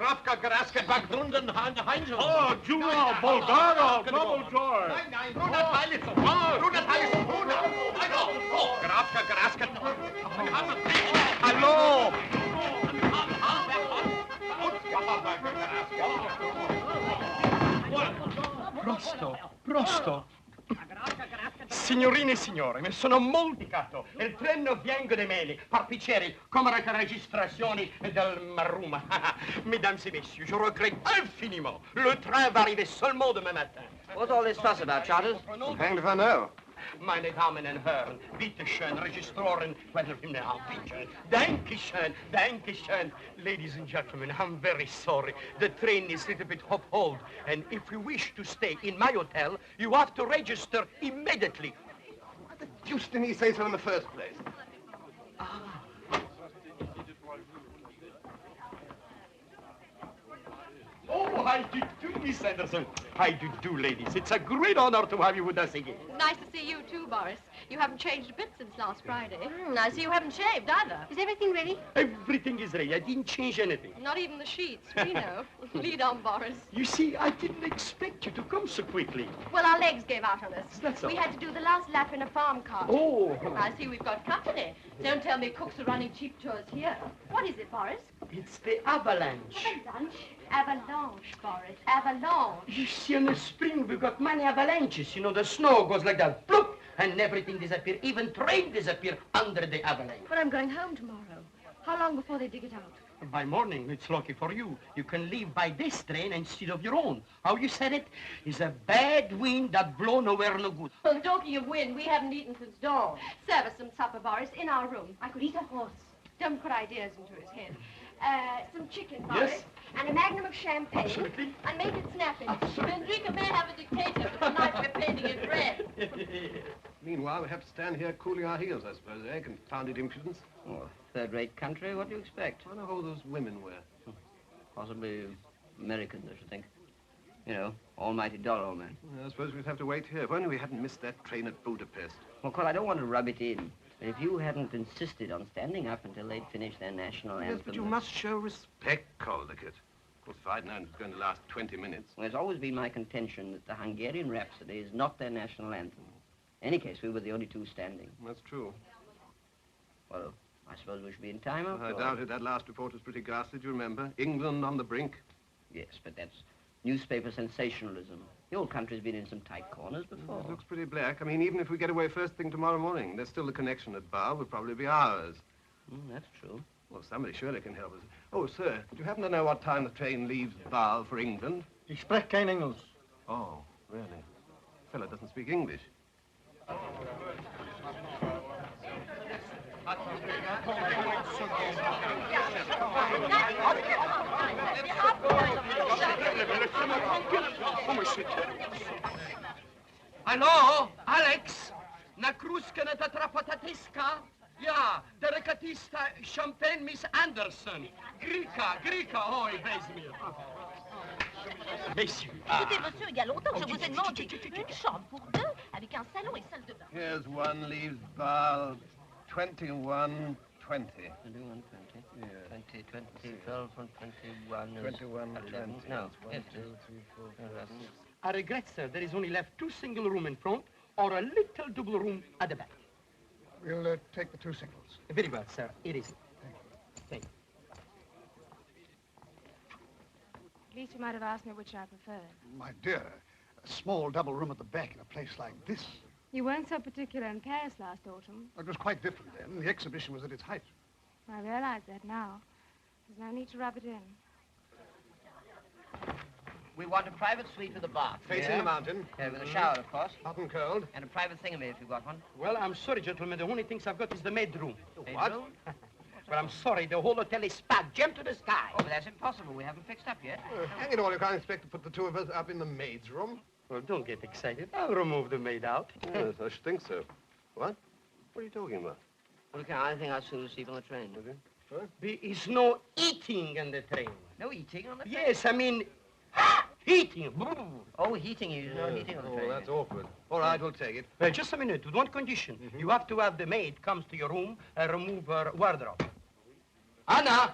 Grafka, Grasket, Bagrunden, Heinz. Oh, Jura, Bulgara, double joy. Nein, Brunner, Heiligen. Brunner, Heiligen, Brunner. Grafka, Grasket. Hallo. Prosto. Signorine e signori, mi sono molticato. Il treno viene dai meli, parpiceri, come le registrazioni del Marruma. Mesdames et messieurs, je regrette infiniment. Le train va arriver seulement demain matin. What's all this fuss about, Charters? Hanged if I know. Meine Damen und Herren, bitte schön, Registroren, bitte. Dankeschön, Dankeschön. Ladies and gentlemen, I'm very sorry. The train is a little bit off hold, and if you wish to stay in my hotel, you have to register immediately. Why the deuce didn't he say so in the first place? Oh, how do you do, Miss Anderson? How do you do, ladies? It's a great honor to have you with us again. Nice to see you too, Boris. You haven't changed a bit since last Friday. I see you haven't shaved either. Is everything ready? Everything is ready. I didn't change anything. Not even the sheets. We know. Lead on, Boris. You see, I didn't expect you to come so quickly. Well, our legs gave out on us. That's all. We had to do the last lap in a farm cart. Oh. I see we've got company. Don't tell me cooks are running cheap tours here. What is it, Boris? It's the avalanche. Avalanche? Avalanche, Boris. Avalanche. You see, in the spring, we've got many avalanches. You know, the snow goes like that, bloop, and everything disappears. Even train disappear under the avalanche. But I'm going home tomorrow. How long before they dig it out? By morning, it's lucky for you. You can leave by this train instead of your own. How you said it? It's a bad wind that blow nowhere no good. Well, talking of wind, we haven't eaten since dawn. Serve us some supper, Boris, in our room. I could eat a horse. Don't put ideas into his head. Some chicken, Boris. Yes. And a magnum of champagne. Absolutely. And make it snappy. Absolutely. Enrica may have a dictator, but tonight we're painting it red. Meanwhile, we have to stand here cooling our heels, I suppose, eh? Confounded impudence. Oh, third-rate country, what do you expect? I wonder who those women were. Possibly Americans, I should think. You know, almighty dollar old man. Well, I suppose we'd have to wait here. If only we hadn't missed that train at Budapest. Well, Cole, I don't want to rub it in. But if you hadn't insisted on standing up until they'd finished their national anthem... Yes, but you must show respect, Caldecott. Of course, if I'd known it was going to last 20 minutes. Well, it's always been my contention that the Hungarian Rhapsody is not their national anthem. In any case, we were the only two standing. That's true. Well, I suppose we should be in time, after I all. doubted. That last report was pretty ghastly, do you remember? England on the brink. Yes, but that's newspaper sensationalism. The old country's been in some tight corners before. It looks pretty black. I mean, even if we get away first thing tomorrow morning, there's still the connection at Bar will probably be ours. That's true. Well, somebody surely can help us. Oh, sir, do you happen to know what time the train leaves Basel for England? Ich spreche kein Englisch. Oh, really? Fellow doesn't speak English. Hallo, Alex? Na kruske na tatrapatatiska? Ja, der rekatista Champagne Miss Anderson. Grika, oj, wees mir. Messieurs. Écoutez, monsieur, il y a longtemps que je vous ai demandé une chambre pour deux, avec un salon et salle de bain. Here's one leaves Basel 21:20. 21, 20. Yeah. 20, 12, 21 is 21, 11. 20. No, 1, yes, 2, 3, 4, 5, 6. I regret, sir, there is only left 2 single room in front or a little double room at the back. We'll take the 2 singles. Very well, sir. It is. Thank you. At least you might have asked me which I preferred. My dear, a small double room at the back in a place like this. You weren't so particular in Paris last autumn. It was quite different then. The exhibition was at its height. I realize that now. There's no need to rub it in. We want a private suite with a bath. Facing the mountain. With a shower, of course. Hot and cold. And a private thingamy if you've got one. Well, I'm sorry, gentlemen. The only things I've got is the maid room. What? Well, I'm sorry. The whole hotel is packed, jammed to the sky. Oh, but that's impossible. We haven't fixed up yet. Hang it all, you can't expect to put the 2 of us up in the maid's room. Well, don't get excited. I'll remove the maid out. Yes, I should think so. What? What are you talking about? Well, I think I'll soon sleep on the train. Okay. What? There is no eating in the train. No eating on the train? Yes, I mean, heating. Oh, heating. There's no heating on the train. Oh, that's awkward. All right, we'll take it. Well, just a minute, with one condition. You have to have the maid comes to your room and remove her wardrobe. Anna!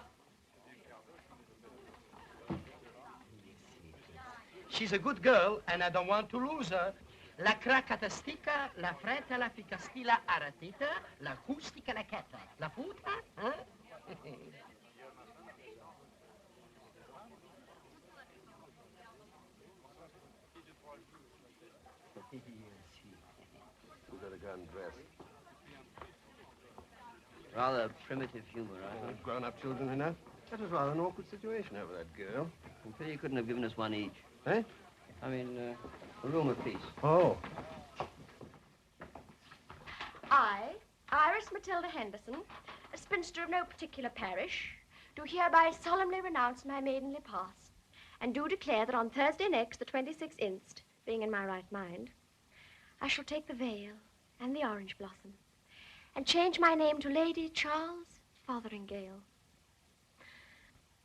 She's a good girl, and I don't want to lose her. La cracatastica, la fretta, la ficastilla aratita, la acustica, la cata. La puta, huh? You better go and dress. Rather primitive humor, I think. Grown-up children, you know. That was rather an awkward situation over that girl. I'm sure you couldn't have given us one each. Eh? I mean, a room apiece. Oh. I, Iris Matilda Henderson, a spinster of no particular parish, do hereby solemnly renounce my maidenly past, and do declare that on Thursday next, the 26th inst., being in my right mind, I shall take the veil and the orange blossom, and change my name to Lady Charles Fotheringale.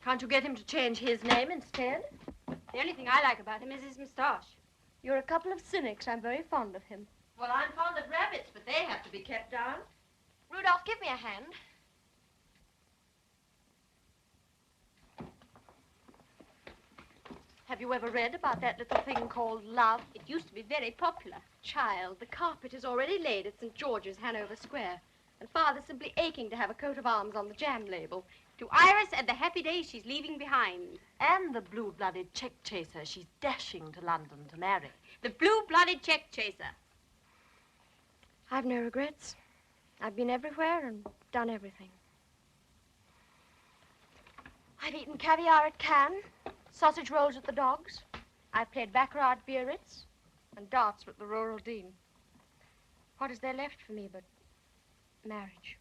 Can't you get him to change his name instead? The only thing I like about him is his moustache. You're a couple of cynics. I'm very fond of him. Well, I'm fond of rabbits, but they have to be kept down. Rudolph, give me a hand. Have you ever read about that little thing called love? It used to be very popular. Child, the carpet is already laid at St. George's, Hanover Square. And Father's simply aching to have a coat of arms on the jam label. To Iris and the happy days she's leaving behind. And the blue-blooded check chaser she's dashing to London to marry. The blue-blooded check chaser. I've no regrets. I've been everywhere and done everything. I've eaten caviar at Cannes, sausage rolls at the Dogs. I've played baccarat at Biarritz and darts with the Rural Dean. What is there left for me but marriage?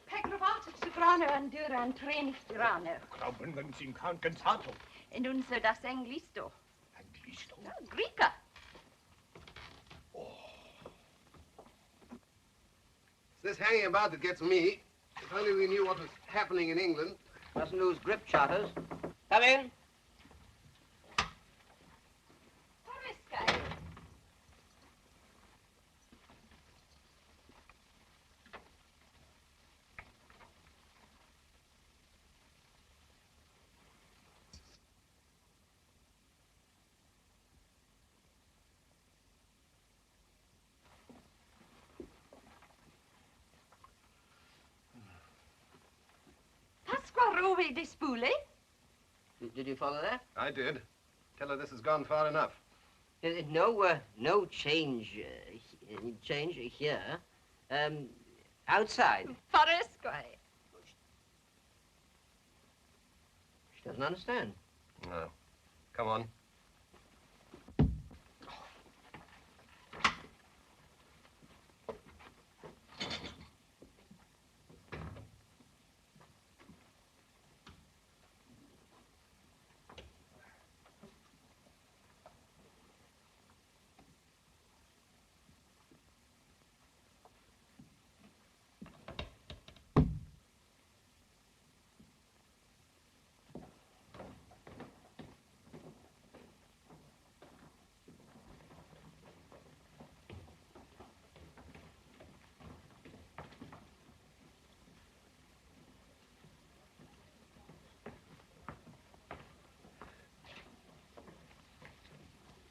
Pecrovato, soprano, andura, and treni stirano. Glauben Sie cansato. En unser das Anglisto. Anglisto? Greeka. It's this hanging about that gets me. If only we knew what was happening in England. Mustn't lose grip, Charters. Come in. Ruby di Spoolie. Did you follow that? I did. Tell her this has gone far enough. No change here. Outside. Forresque. She doesn't understand. No. Come on.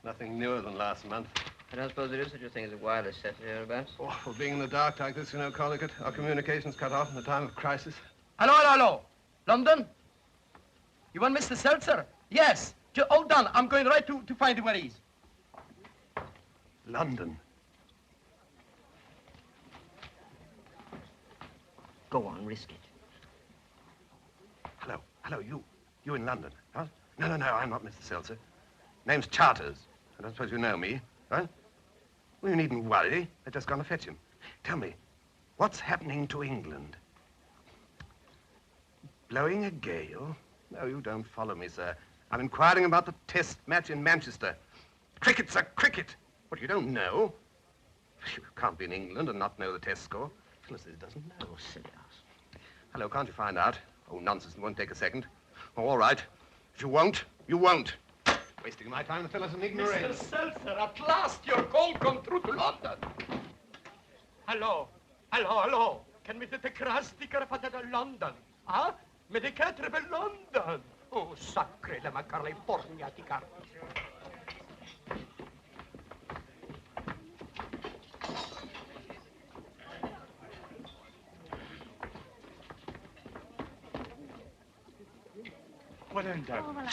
Nothing newer than last month. I don't suppose there is such a thing as a wireless set hereabouts. Oh, well, being in the dark like this, you know, Collicut, our communications cut off in a time of crisis. Hello, hello, hello. London? You want Mr. Seltzer? Yes. Hold on. I'm going right to find him where he is. London. Go on, risk it. Hello, you in London, huh? No, I'm not Mr. Seltzer. Name's Charters. I don't suppose you know me, huh? Well, you needn't worry. They've just gone to fetch him. Tell me, what's happening to England? Blowing a gale? No, you don't follow me, sir. I'm inquiring about the test match in Manchester. Cricket, sir, cricket. What, you don't know? You can't be in England and not know the test score. Phyllis doesn't know. Silly ass. Hello, can't you find out? Oh, nonsense, it won't take a second. Oh, all right. If you won't, you won't. Wasting my time to fill us an ignorance. Mr. Seltzer, at last your call come through to London. Hello. Can we get the cross sticker for the London? Huh? Mais de 4 bel London. Oh, sacré la macarle forniatica. Voilà une dame. Oh, voilà.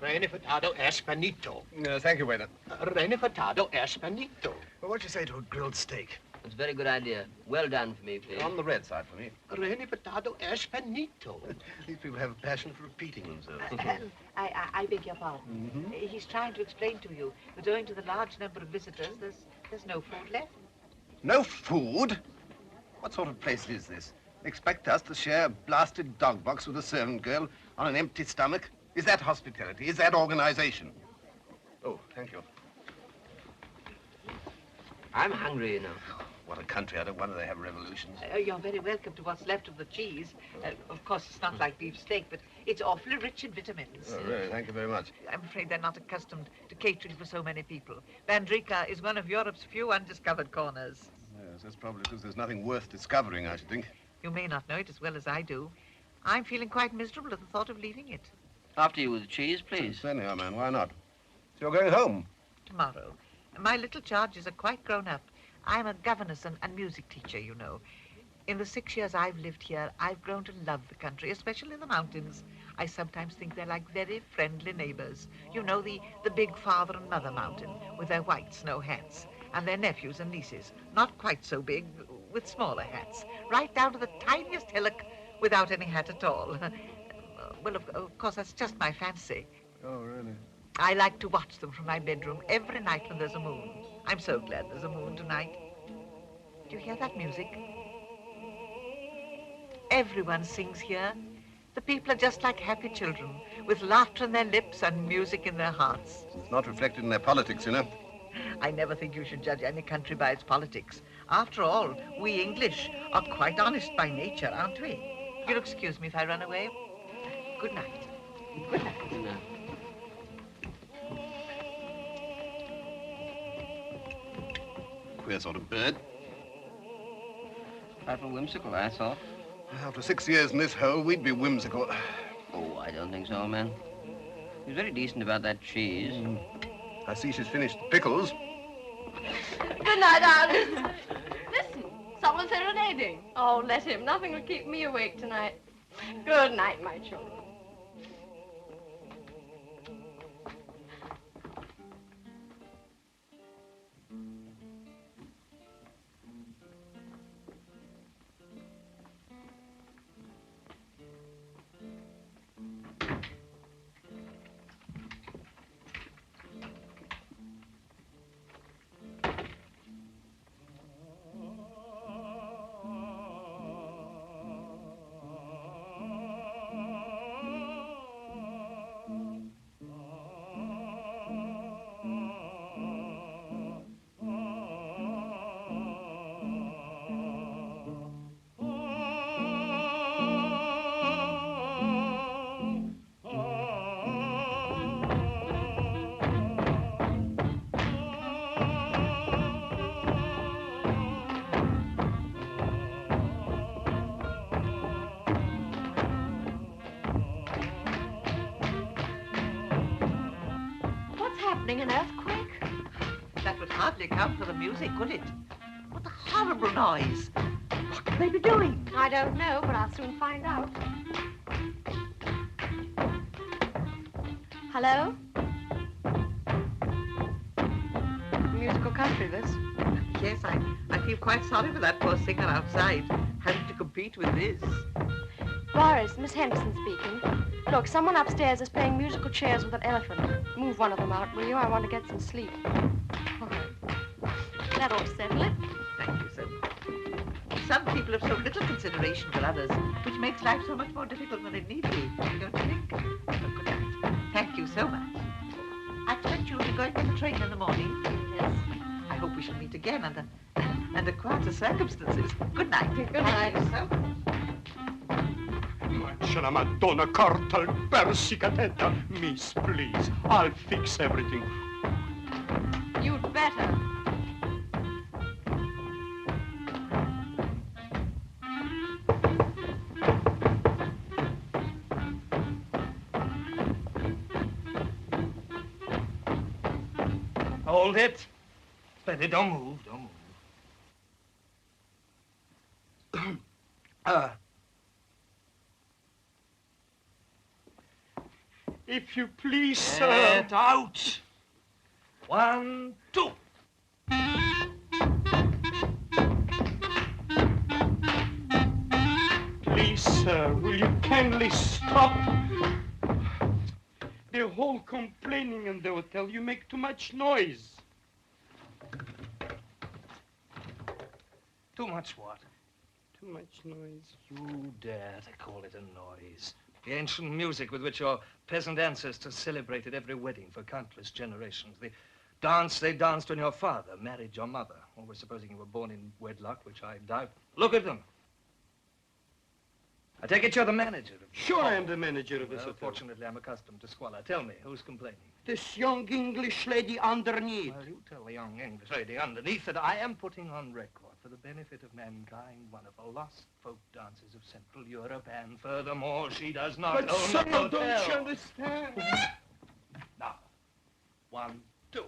Rene furtado Espanito. Thank you, waiter. Rene furtado Espanito. Well, what do you say to a grilled steak? It's a very good idea. Well done for me, please. On the red side for me. Rene furtado Espanito. These people have a passion for repeating themselves. I beg your pardon. He's trying to explain to you that owing to the large number of visitors, there's no food left. No food? What sort of place is this? Expect us to share a blasted dog box with a servant girl on an empty stomach? Is that hospitality? Is that organization? Oh, thank you. I'm hungry, you know. What a country. I don't wonder they have revolutions. You're very welcome to what's left of the cheese. Of course, it's not like beef steak, but it's awfully rich in vitamins. Oh, really? Thank you very much. I'm afraid they're not accustomed to catering for so many people. Vandrika is one of Europe's few undiscovered corners. Yes, that's probably because there's nothing worth discovering, I should think. You may not know it as well as I do. I'm feeling quite miserable at the thought of leaving it. After you with the cheese, please. Certainly, old man. Why not? So you're going home? Tomorrow. My little charges are quite grown up. I'm a governess and music teacher, you know. In the 6 years I've lived here, I've grown to love the country, especially the mountains. I sometimes think they're like very friendly neighbors. You know, the big father and mother mountain with their white snow hats, and their nephews and nieces, not quite so big, with smaller hats, right down to the tiniest hillock without any hat at all. Well, of course, that's just my fancy. Oh, really? I like to watch them from my bedroom every night when there's a moon. I'm so glad there's a moon tonight. Do you hear that music? Everyone sings here. The people are just like happy children, with laughter on their lips and music in their hearts. It's not reflected in their politics, you know. I never think you should judge any country by its politics. After all, we English are quite honest by nature, aren't we? You'll excuse me if I run away. Good night. Good night. Good night. Queer sort of bird. Trifle whimsical, I thought. After 6 years in this hole, we'd be whimsical. Oh, I don't think so, man. He was very decent about that cheese. I see she's finished the pickles. Good night, Alice. Listen, someone's serenading. Oh, let him. Nothing will keep me awake tonight. Good night, my children. An earthquake? That would hardly account for the music, would it? What a horrible noise. What could they be doing? I don't know, but I'll soon find out. Hello? Musical country, this. Yes, I feel quite sorry for that poor singer outside, having to compete with this. Boris, Miss Henderson speaking. Look, someone upstairs is playing musical chairs with an elephant. Move one of them out, will you? I want to get some sleep. All right. That ought to settle it. Thank you so much. Some people have so little consideration for others, which makes life so much more difficult than it need be, don't you think? Oh, good night. Thank you so much. I expect you'll be going on the train in the morning. Yes. I hope we shall meet again under quieter circumstances. Good night. Good night. Thank you so much. Much Russian, Madonna, Cartel, Persicatetta. Miss, please, I'll fix everything. You'd better. Hold it. Steady, don't move, don't move. If you please, sir. Get out. 1, 2. Please, sir, will you kindly stop? The whole complaining in the hotel, you make too much noise. Too much what? Too much noise. You dare to call it a noise. The ancient music with which your peasant ancestors celebrated every wedding for countless generations. The dance they danced when your father married your mother. Always supposing you were born in wedlock, which I doubt. Look at them. I take it you're the manager of the Sure, I am the manager of this hotel. Fortunately, I'm accustomed to squalor. Tell me, who's complaining? This young English lady underneath. Well, you tell the young English lady underneath that I am putting on record for the benefit of mankind one of the lost folk dances of Central Europe, and furthermore, she does not But, own sir, the hotel. don't you understand? Now, 1, 2.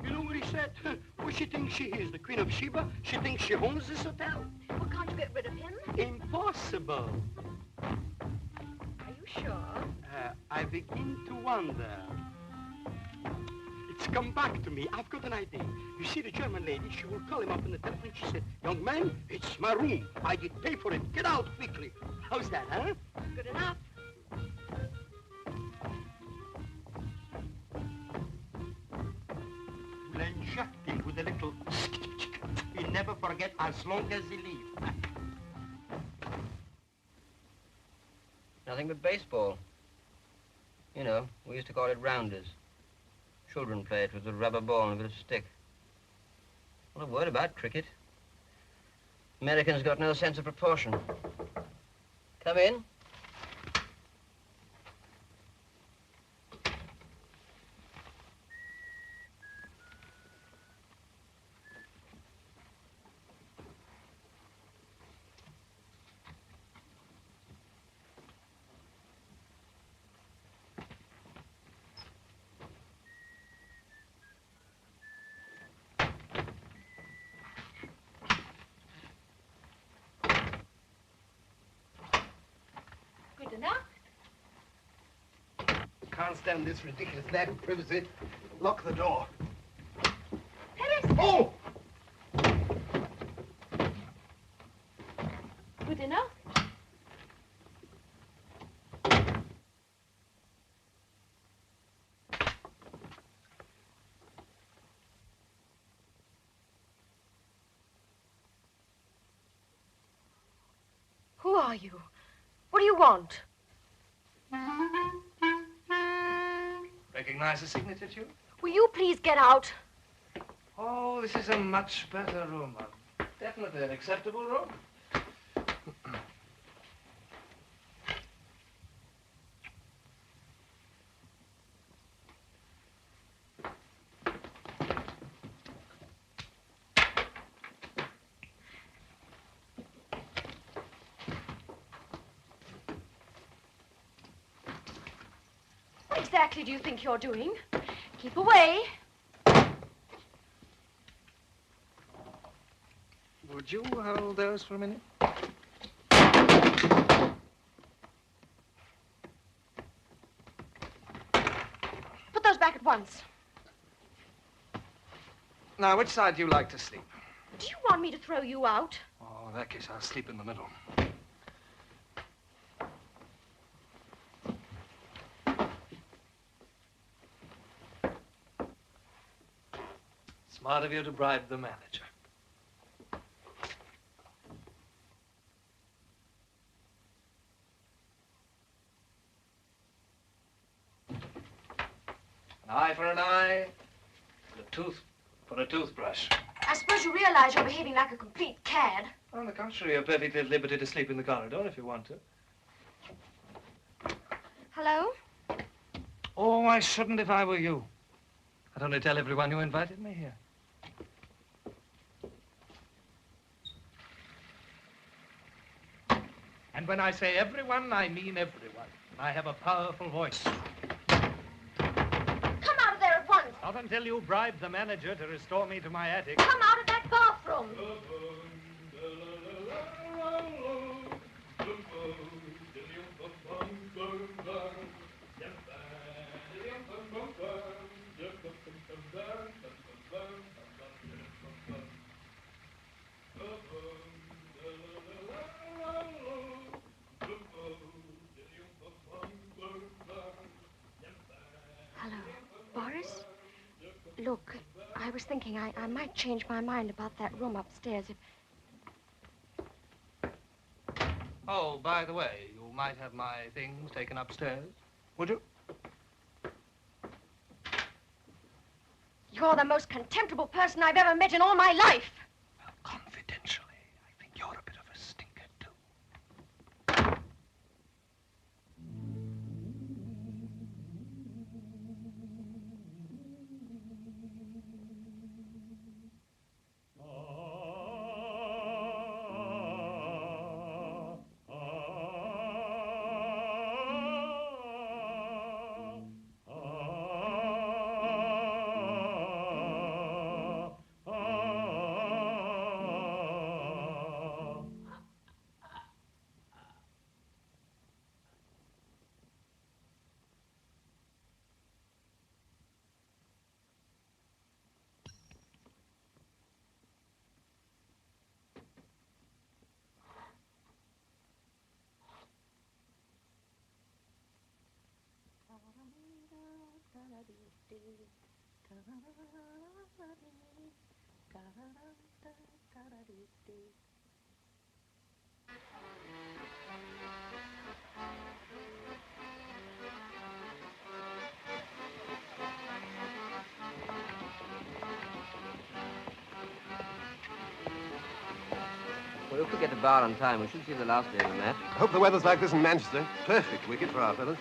You know what he said? What she thinks she is, the Queen of Sheba? She thinks she owns this hotel? Well, can't you get rid of him? Impossible. Are you sure? I begin to wonder. It's come back to me. I've got an idea. You see, the German lady, she will call him up on the telephone. She said, young man, it's my room. I did pay for it. Get out quickly. How's that, huh? Good enough. We'll inject him with a little... He'll never forget as long as he lives. Nothing but baseball. You know, we used to call it rounders. Children play it with a rubber ball and a bit of stick. Not a word about cricket. Americans got no sense of proportion. Come in. Good enough. Can't stand this ridiculous lack of privacy. Lock the door. Paris! Oh! Good enough. Who are you? What do you want? Recognize the signature tune? Will you please get out? Oh, this is a much better room. Definitely an acceptable room. What exactly do you think you're doing? Keep away. Would you hold those for a minute? Put those back at once. Now, which side do you like to sleep? Do you want me to throw you out? Oh, in that case, I'll sleep in the middle. Smart of you to bribe the manager. An eye for an eye, For a toothbrush. I suppose you realize you're behaving like a complete cad. On the contrary, you're perfectly at liberty to sleep in the corridor if you want to. Hello? Oh, I shouldn't if I were you. I'd only tell everyone you invited me here. And when I say everyone, I mean everyone. I have a powerful voice. Come out of there at once. Not until you bribe the manager to restore me to my attic. Come out of that bathroom. Boris? Look, I was thinking I might change my mind about that room upstairs if... Oh, by the way, you might have my things taken upstairs. Would you? You're the most contemptible person I've ever met in all my life. Well, confidentially, I think you're a bit of a stinker, too. Well, if we get to bar on time, we should see the last day of the match. I hope the weather's like this in Manchester. Perfect wicket for our fellows.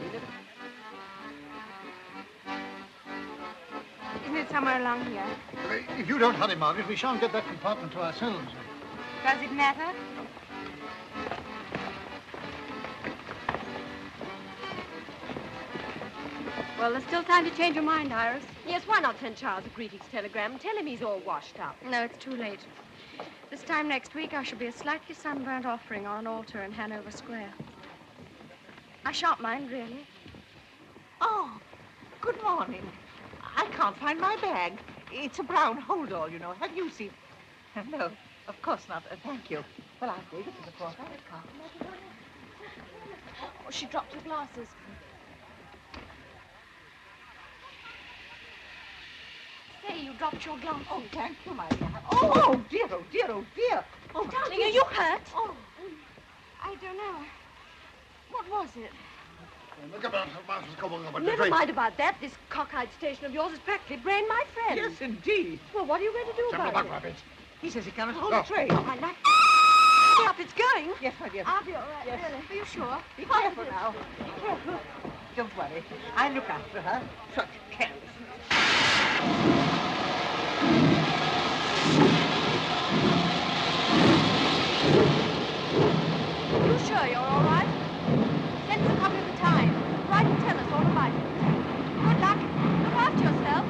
Isn't it somewhere along here? If you don't hurry, Margaret, we shan't get that compartment to ourselves. Does it matter? Well, there's still time to change your mind, Iris. Yes, why not send Charles a greetings telegram and tell him he's all washed up? No, it's too late. This time next week, I shall be a slightly sunburnt offering on an altar in Hanover Square. I shan't mind, really. Oh, good morning. I can't find my bag. It's a brown hold-all, you know. Have you seen? No, of course not. Thank you. Well, I'll take it to the porter. Oh, she dropped her glasses. Say, you dropped your glasses. Oh, thank you, my dear. Oh, dear, oh, dear, oh, dear. Oh, darling, are you hurt? Oh, I don't know. What was it? Never mind about that. This cockeyed station of yours is practically brain my friend. yes, indeed. Well, what are you going to do about it? He says he cannot hold a train. Oh, I like... Hurry up, it's going. Yes, my dear. I'll be all right, Yes. really. Are you sure? Be careful now. Be careful. Don't worry. I'll look after her. Such carelessness. You sure you're all right? Send us a copy of the Times. Write and tell us all about it. Good luck. Look after yourself.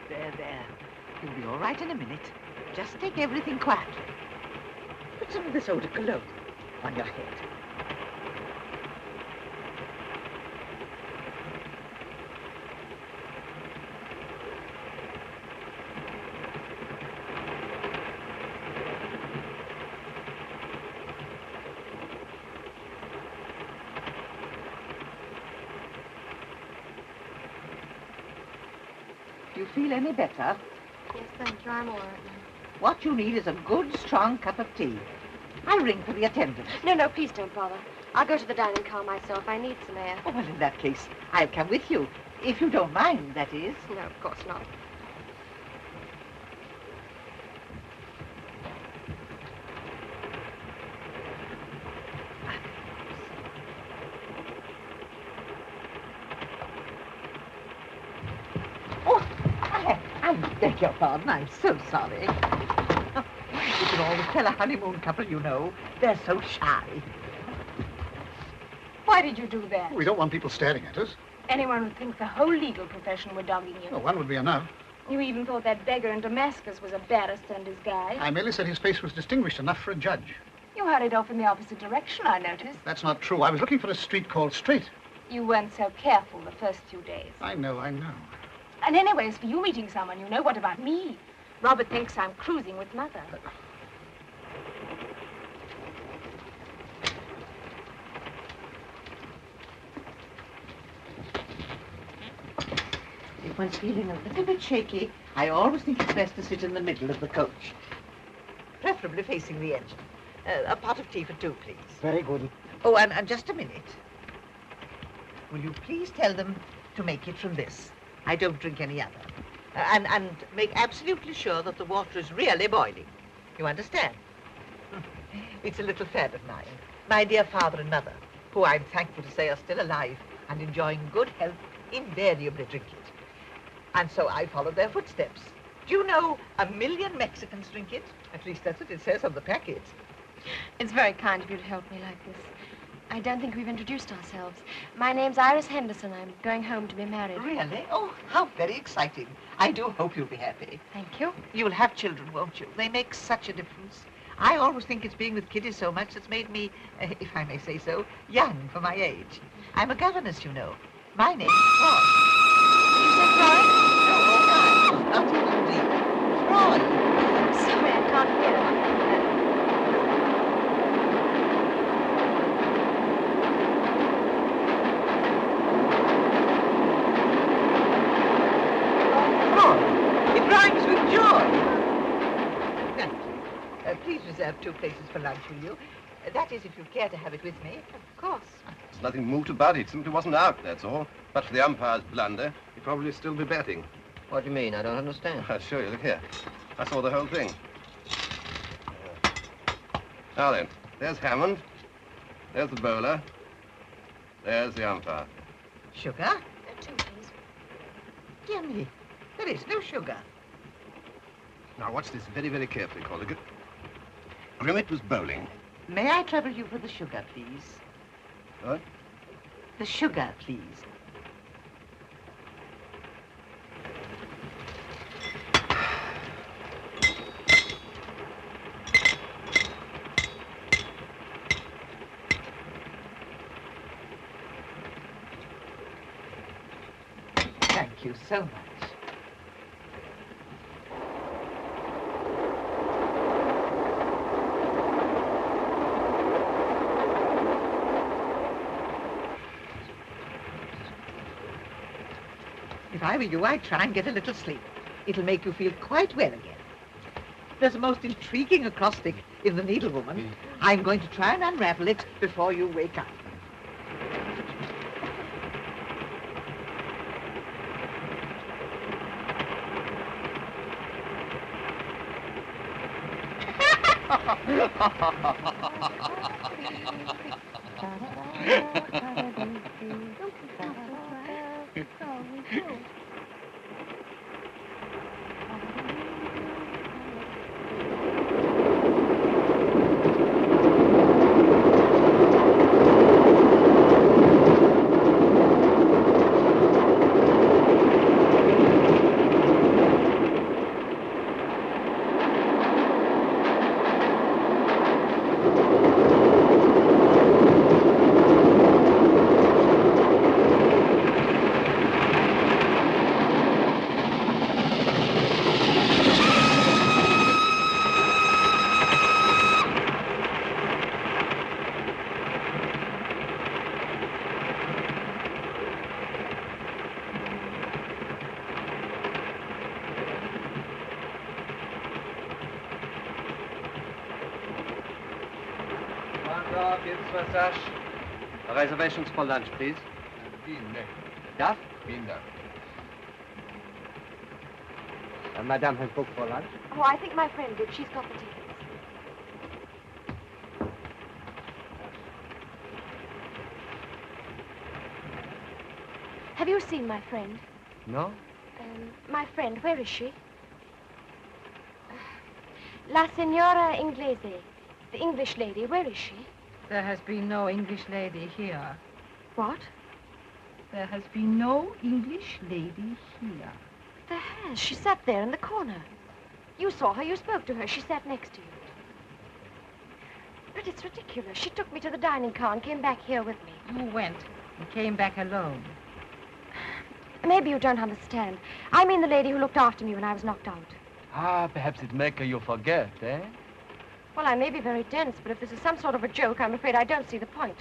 There. You'll be all right in a minute. Just take everything quietly. Put some of this eau de cologne on your head. Do you feel any better? Yes, thank you. I'm all right now. What you need is a good, strong cup of tea. I'll ring for the attendant. No, please don't bother. I'll go to the dining car myself. I need some air. Oh, well, in that case, I'll come with you. If you don't mind, that is. No, of course not. I beg your pardon. I'm so sorry. Oh, you can always tell a honeymoon couple, you know. They're so shy. Why did you do that? We don't want people staring at us. Anyone would think the whole legal profession were dogging you. Oh, one would be enough. You even thought that beggar in Damascus was a barrister in disguise. I merely said his face was distinguished enough for a judge. You hurried off in the opposite direction, I noticed. That's not true. I was looking for a street called Straight. You weren't so careful the first few days. I know. And anyways, for you meeting someone, you know, what about me? Robert thinks I'm cruising with Mother. If one's feeling a little bit shaky, I always think it's best to sit in the middle of the coach. Preferably facing the engine. A pot of tea for two, please. Very good. Oh, and just a minute. Will you please tell them to make it from this? I don't drink any other. And make absolutely sure that the water is really boiling. You understand? It's a little fad of mine. My dear father and mother, who I'm thankful to say are still alive and enjoying good health, invariably drink it. And so I followed their footsteps. Do you know 1 million Mexicans drink it? At least that's what it says on the packet. It's very kind of you to help me like this. I don't think we've introduced ourselves. My name's Iris Henderson. I'm going home to be married. Really? Oh, how very exciting. I do hope you'll be happy. Thank you. You'll have children, won't you? They make such a difference. I always think it's being with kiddies so much that's made me, if I may say so, young for my age. I'm a governess, you know. My name's Roy. Did you say Roy? No, oh, not even the Roy. Sorry, I can't hear. It rhymes with joy. Thank you. Please reserve 2 places for lunch, will you? That is, if you care to have it with me. Of course. There's nothing moved about it. Simply wasn't out, that's all. But for the umpire's blunder, he'd probably still be batting. What do you mean? I don't understand. I'll show you. Look here. I saw the whole thing. Now then, there's Hammond. There's the bowler. There's the umpire. Sugar? 2, please. Dear me, there is no sugar. Now watch this very, very carefully, Colligan. Grimmett was bowling. May I trouble you for the sugar, please? What? The sugar, please. Thank you so much. If I were you, I'd try and get a little sleep. It'll make you feel quite well again. There's a most intriguing acrostic in The Needlewoman. I'm going to try and unravel it before you wake up. Bonjour, Gibbs Versace. Reservations for lunch, please. Yeah? Madame has booked for lunch. Oh, I think my friend did. She's got the tickets. Have you seen my friend? No? My friend, where is she? La Signora Inglese, the English lady, where is she? There has been no English lady here. What? There has been no English lady here. There has. She sat there in the corner. You saw her, you spoke to her, she sat next to you. But it's ridiculous. She took me to the dining car and came back here with me. You went and came back alone. Maybe you don't understand. I mean the lady who looked after me when I was knocked out. Ah, perhaps it make you forget, eh? Well, I may be very dense, but if this is some sort of a joke, I'm afraid I don't see the point.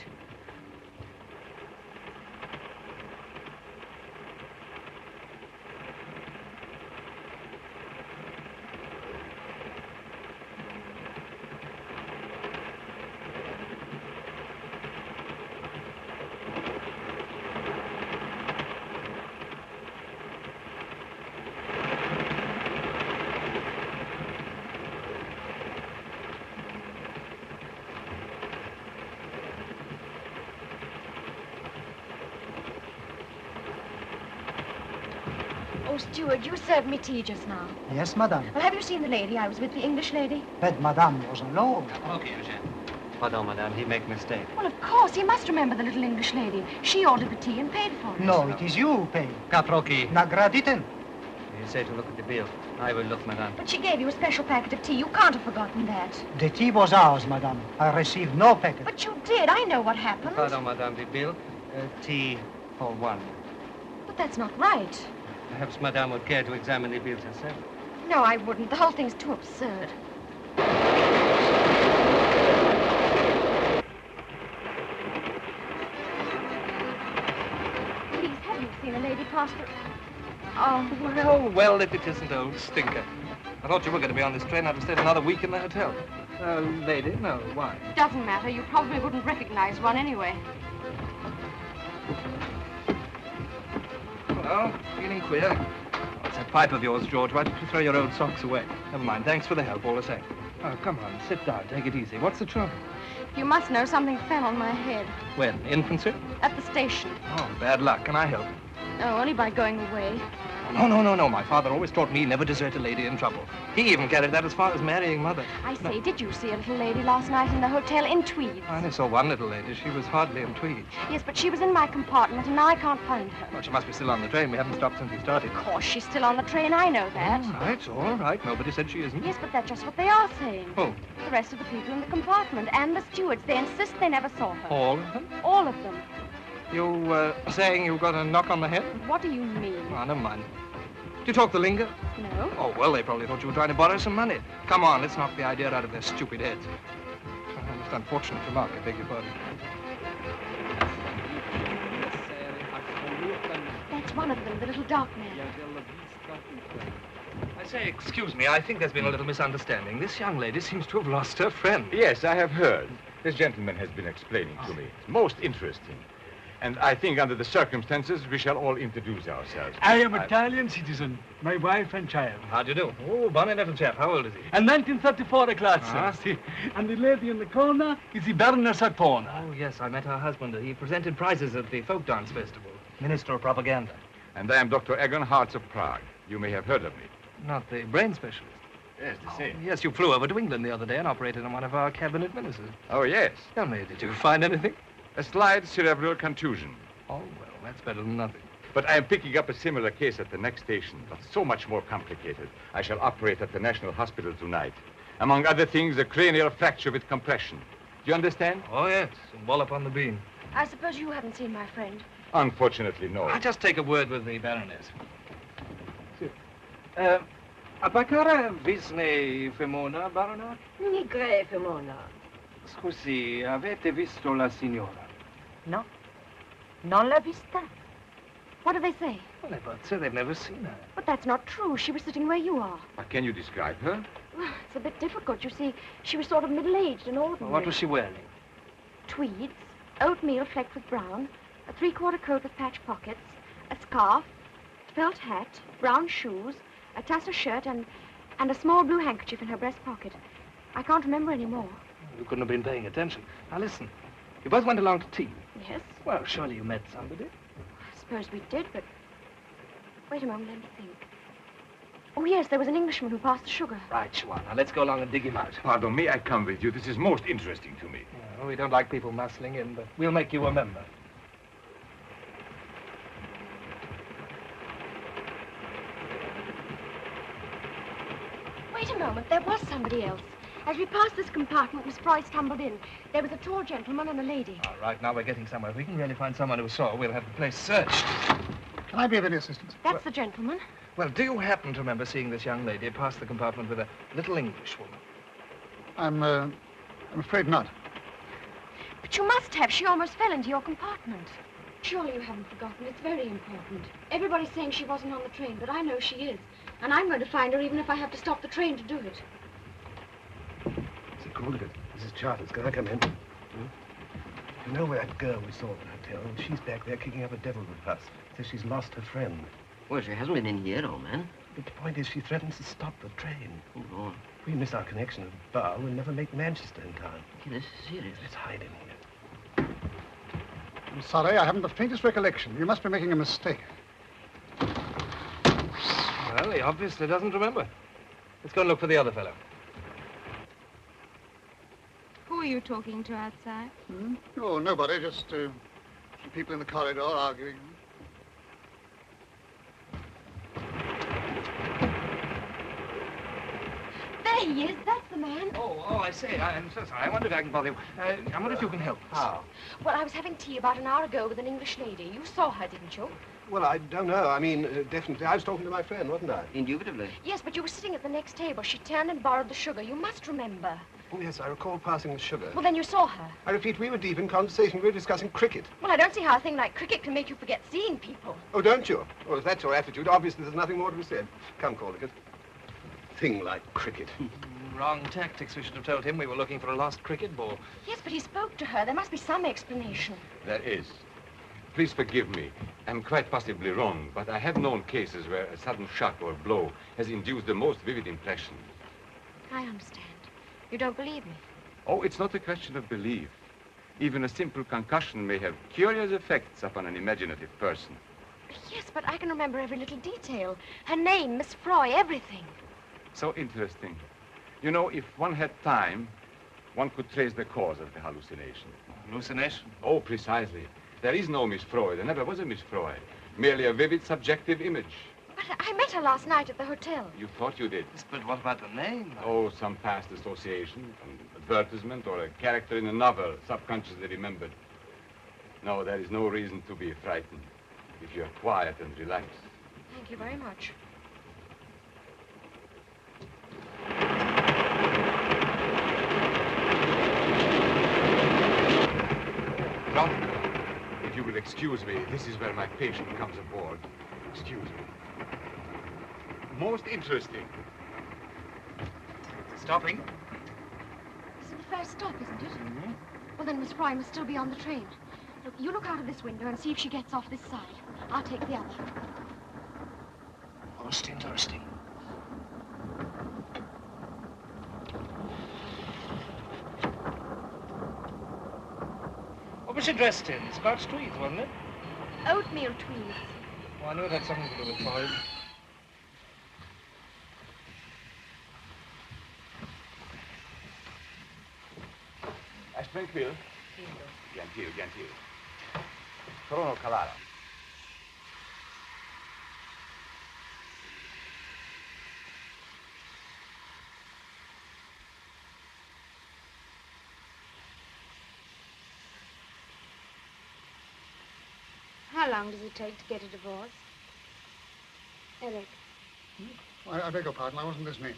Oh, steward, you served me tea just now. Yes, madame. Well, have you seen the lady? I was with the English lady. But madame was alone. Okay, Eugene. Pardon, madame, he make mistake. Well, of course, he must remember the little English lady. She ordered the tea and paid for it. No, it is you who pay. Caprochi. Nagraditen. You say to look at the bill. I will look, madame. But she gave you a special packet of tea. You can't have forgotten that. The tea was ours, madame. I received no packet. But you did. I know what happened. Pardon, madame, the bill. Tea for one. But that's not right. Perhaps madame would care to examine the bills herself. No, I wouldn't. The whole thing's too absurd. Please, have you seen a lady pass through? Oh, Well, if it isn't old Stinker. I thought you were going to be on this train. I'd have stayed another week in the hotel. Lady? No, why? doesn't matter. You probably wouldn't recognize one anyway. Well, feeling queer. What's that pipe of yours, George? Why don't you throw your old socks away? Never mind. Thanks for the help, all the same. Oh, come on. Sit down. Take it easy. What's the trouble? You must know something fell on my head. When? Infancy? At the station. Oh, bad luck. Can I help? Oh, only by going away. No. My father always taught me never desert a lady in trouble. He even carried that as far as marrying mother. I say, did you see a little lady last night in the hotel in tweeds? I only saw one little lady. She was hardly in tweeds. Yes, but she was in my compartment, and now I can't find her. Well, she must be still on the train. We haven't stopped since we started. Of course, she's still on the train. I know that. All right. Nobody said she isn't. Yes, but that's just what they are saying. Who? The rest of the people in the compartment and the stewards. They insist they never saw her. All of them? All of them. You, saying you got a knock on the head? What do you mean? Oh, never mind. Do you talk the lingo? No. Oh, well, they probably thought you were trying to borrow some money. Come on, let's knock the idea out of their stupid heads. A most unfortunate remark, I beg your pardon. That's one of them, the little dark man. I say, excuse me, I think there's been a little misunderstanding. This young lady seems to have lost her friend. Yes, I have heard. This gentleman has been explaining to me. It's most interesting. And I think under the circumstances, we shall all introduce ourselves. I am Italian citizen. My wife and child. How do you do? Oh, bonny little chap. How old is he? And 1934 class, sir. And the lady in the corner is the Baroness Atona. Oh, yes, I met her husband. He presented prizes at the folk dance festival. Minister of Propaganda. And I am Dr. Egon Hartz of Prague. You may have heard of me. Not the brain specialist. Yes, the same. Yes, you flew over to England the other day and operated on one of our cabinet ministers. Oh, yes. Tell me, did you find anything? A slight cerebral contusion. Oh, well, that's better than nothing. But I am picking up a similar case at the next station, but so much more complicated. I shall operate at the National Hospital tonight. Among other things, a cranial fracture with compression. Do you understand? Oh, yes, and wallop on the bean. I suppose you haven't seen my friend. Unfortunately, no. I'll just take a word with the Baroness. Apacare visne femona, Baronet? Nigre femona. Scusi, avete visto la signora? No. Non l'ha vista. What do they say? Well, they both say they've never seen her. But that's not true. She was sitting where you are. Can you describe her? Well, it's a bit difficult. You see, she was sort of middle-aged and ordinary. Well, what was she wearing? tweeds, oatmeal flecked with brown, a three-quarter coat with patch pockets, a scarf, felt hat, brown shoes, a tassel shirt, and a small blue handkerchief in her breast pocket. I can't remember any more. You couldn't have been paying attention. Now listen, you both went along to tea. Yes? Well, surely you met somebody. I suppose we did, but... Wait a moment, let me think. Oh, yes, there was an Englishman who passed the sugar. Right, Schwan. Now let's go along and dig him out. Pardon, may I come with you? This is most interesting to me. Well, we don't like people muscling in, but we'll make you a member. Wait a moment, there was somebody else. As we passed this compartment, Miss Froy stumbled in. There was a tall gentleman and a lady. All right, now we're getting somewhere. If we can really find someone who saw, we'll have the place searched. Can I be of any assistance? That's the gentleman. Well, do you happen to remember seeing this young lady pass the compartment with a little English woman? I'm afraid not. But you must have. She almost fell into your compartment. Surely you haven't forgotten. It's very important. Everybody's saying she wasn't on the train, but I know she is. And I'm going to find her even if I have to stop the train to do it. Say, Lukas, this is Charters. Can I come in? You know where that girl we saw at the hotel? She's back there kicking up a devil with us. Says she's lost her friend. Well, she hasn't been in here, old man. But the point is, she threatens to stop the train. Oh, go on. If we miss our connection at Bar, we'll never make Manchester in time. Okay, this is serious. Let's hide in here. I'm sorry, I haven't the faintest recollection. You must be making a mistake. Well, he obviously doesn't remember. Let's go and look for the other fellow. Who are you talking to outside? Oh, nobody, just some people in the corridor arguing. There he is. That's the man. Oh, I say, I'm so sorry. I wonder if I can bother you. I wonder if you can help us. How? Well, I was having tea about an hour ago with an English lady. You saw her, didn't you? Well, I don't know. I mean, definitely. I was talking to my friend, wasn't I? Indubitably. Yes, but you were sitting at the next table. She turned and borrowed the sugar. You must remember. Oh, yes, I recall passing the sugar. Well, then you saw her. I repeat, we were deep in conversation. We were discussing cricket. Well, I don't see how a thing like cricket can make you forget seeing people. Oh, don't you? Well, if that's your attitude, obviously there's nothing more to be said. Come, Lukas. Thing like cricket. Wrong tactics. We should have told him we were looking for a lost cricket ball. Yes, but he spoke to her. There must be some explanation. There is. Please forgive me. I'm quite possibly wrong, but I have known cases where a sudden shock or blow has induced the most vivid impression. I understand. You don't believe me? Oh, it's not a question of belief. Even a simple concussion may have curious effects upon an imaginative person. Yes, but I can remember every little detail. Her name, Miss Froy, everything. So interesting. You know, if one had time, one could trace the cause of the hallucination. Hallucination? Oh, precisely. There is no Miss Froy. There never was a Miss Froy. Merely a vivid, subjective image. But I met her last night at the hotel. You thought you did. Yes, but what about the name? Oh, some past association, an advertisement, or a character in a novel, subconsciously remembered. No, there is no reason to be frightened if you're quiet and relaxed. Thank you very much. Doctor, if you will excuse me, this is where my patient comes aboard. Excuse me. Most interesting. Stopping? This is the first stop, isn't it? Mm-hmm. Well, then Miss Froy must still be on the train. Look, you look out of this window and see if she gets off this side. I'll take the other. Most interesting. What was she dressed in? Scotch tweeds, wasn't it? Oatmeal tweeds. Oh, I knew it had something to do with boys. È tranquillo? Gentil, gentil. Sono calato. How long does it take to get a divorce? Eric, I beg your pardon, I wasn't listening.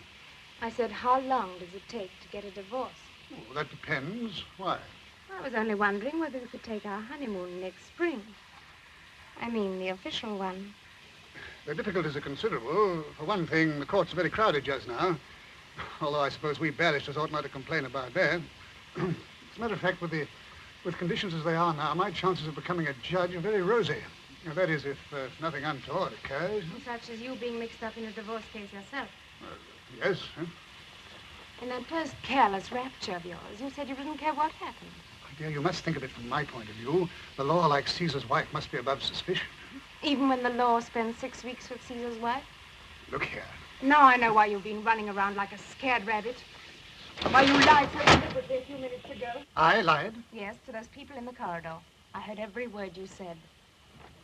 I said, how long does it take to get a divorce? Oh, that depends. Why? I was only wondering whether we could take our honeymoon next spring. I mean, the official one. The difficulties are considerable. For one thing, the courts are very crowded just now. Although I suppose we barristers ought not to complain about that. As a matter of fact, with the With conditions as they are now, my chances of becoming a judge are very rosy. That is, if nothing untoward occurs. Such as you being mixed up in a divorce case yourself. Yes. In that first careless rapture of yours, you said you didn't care what happened. My dear, you must think of it from my point of view. The law, like Caesar's wife, must be above suspicion. Even when the law spends 6 weeks with Caesar's wife? Look here. Now I know why you've been running around like a scared rabbit. Why you lied so deliberately a few minutes ago. I lied? Yes, to those people in the corridor. I heard every word you said.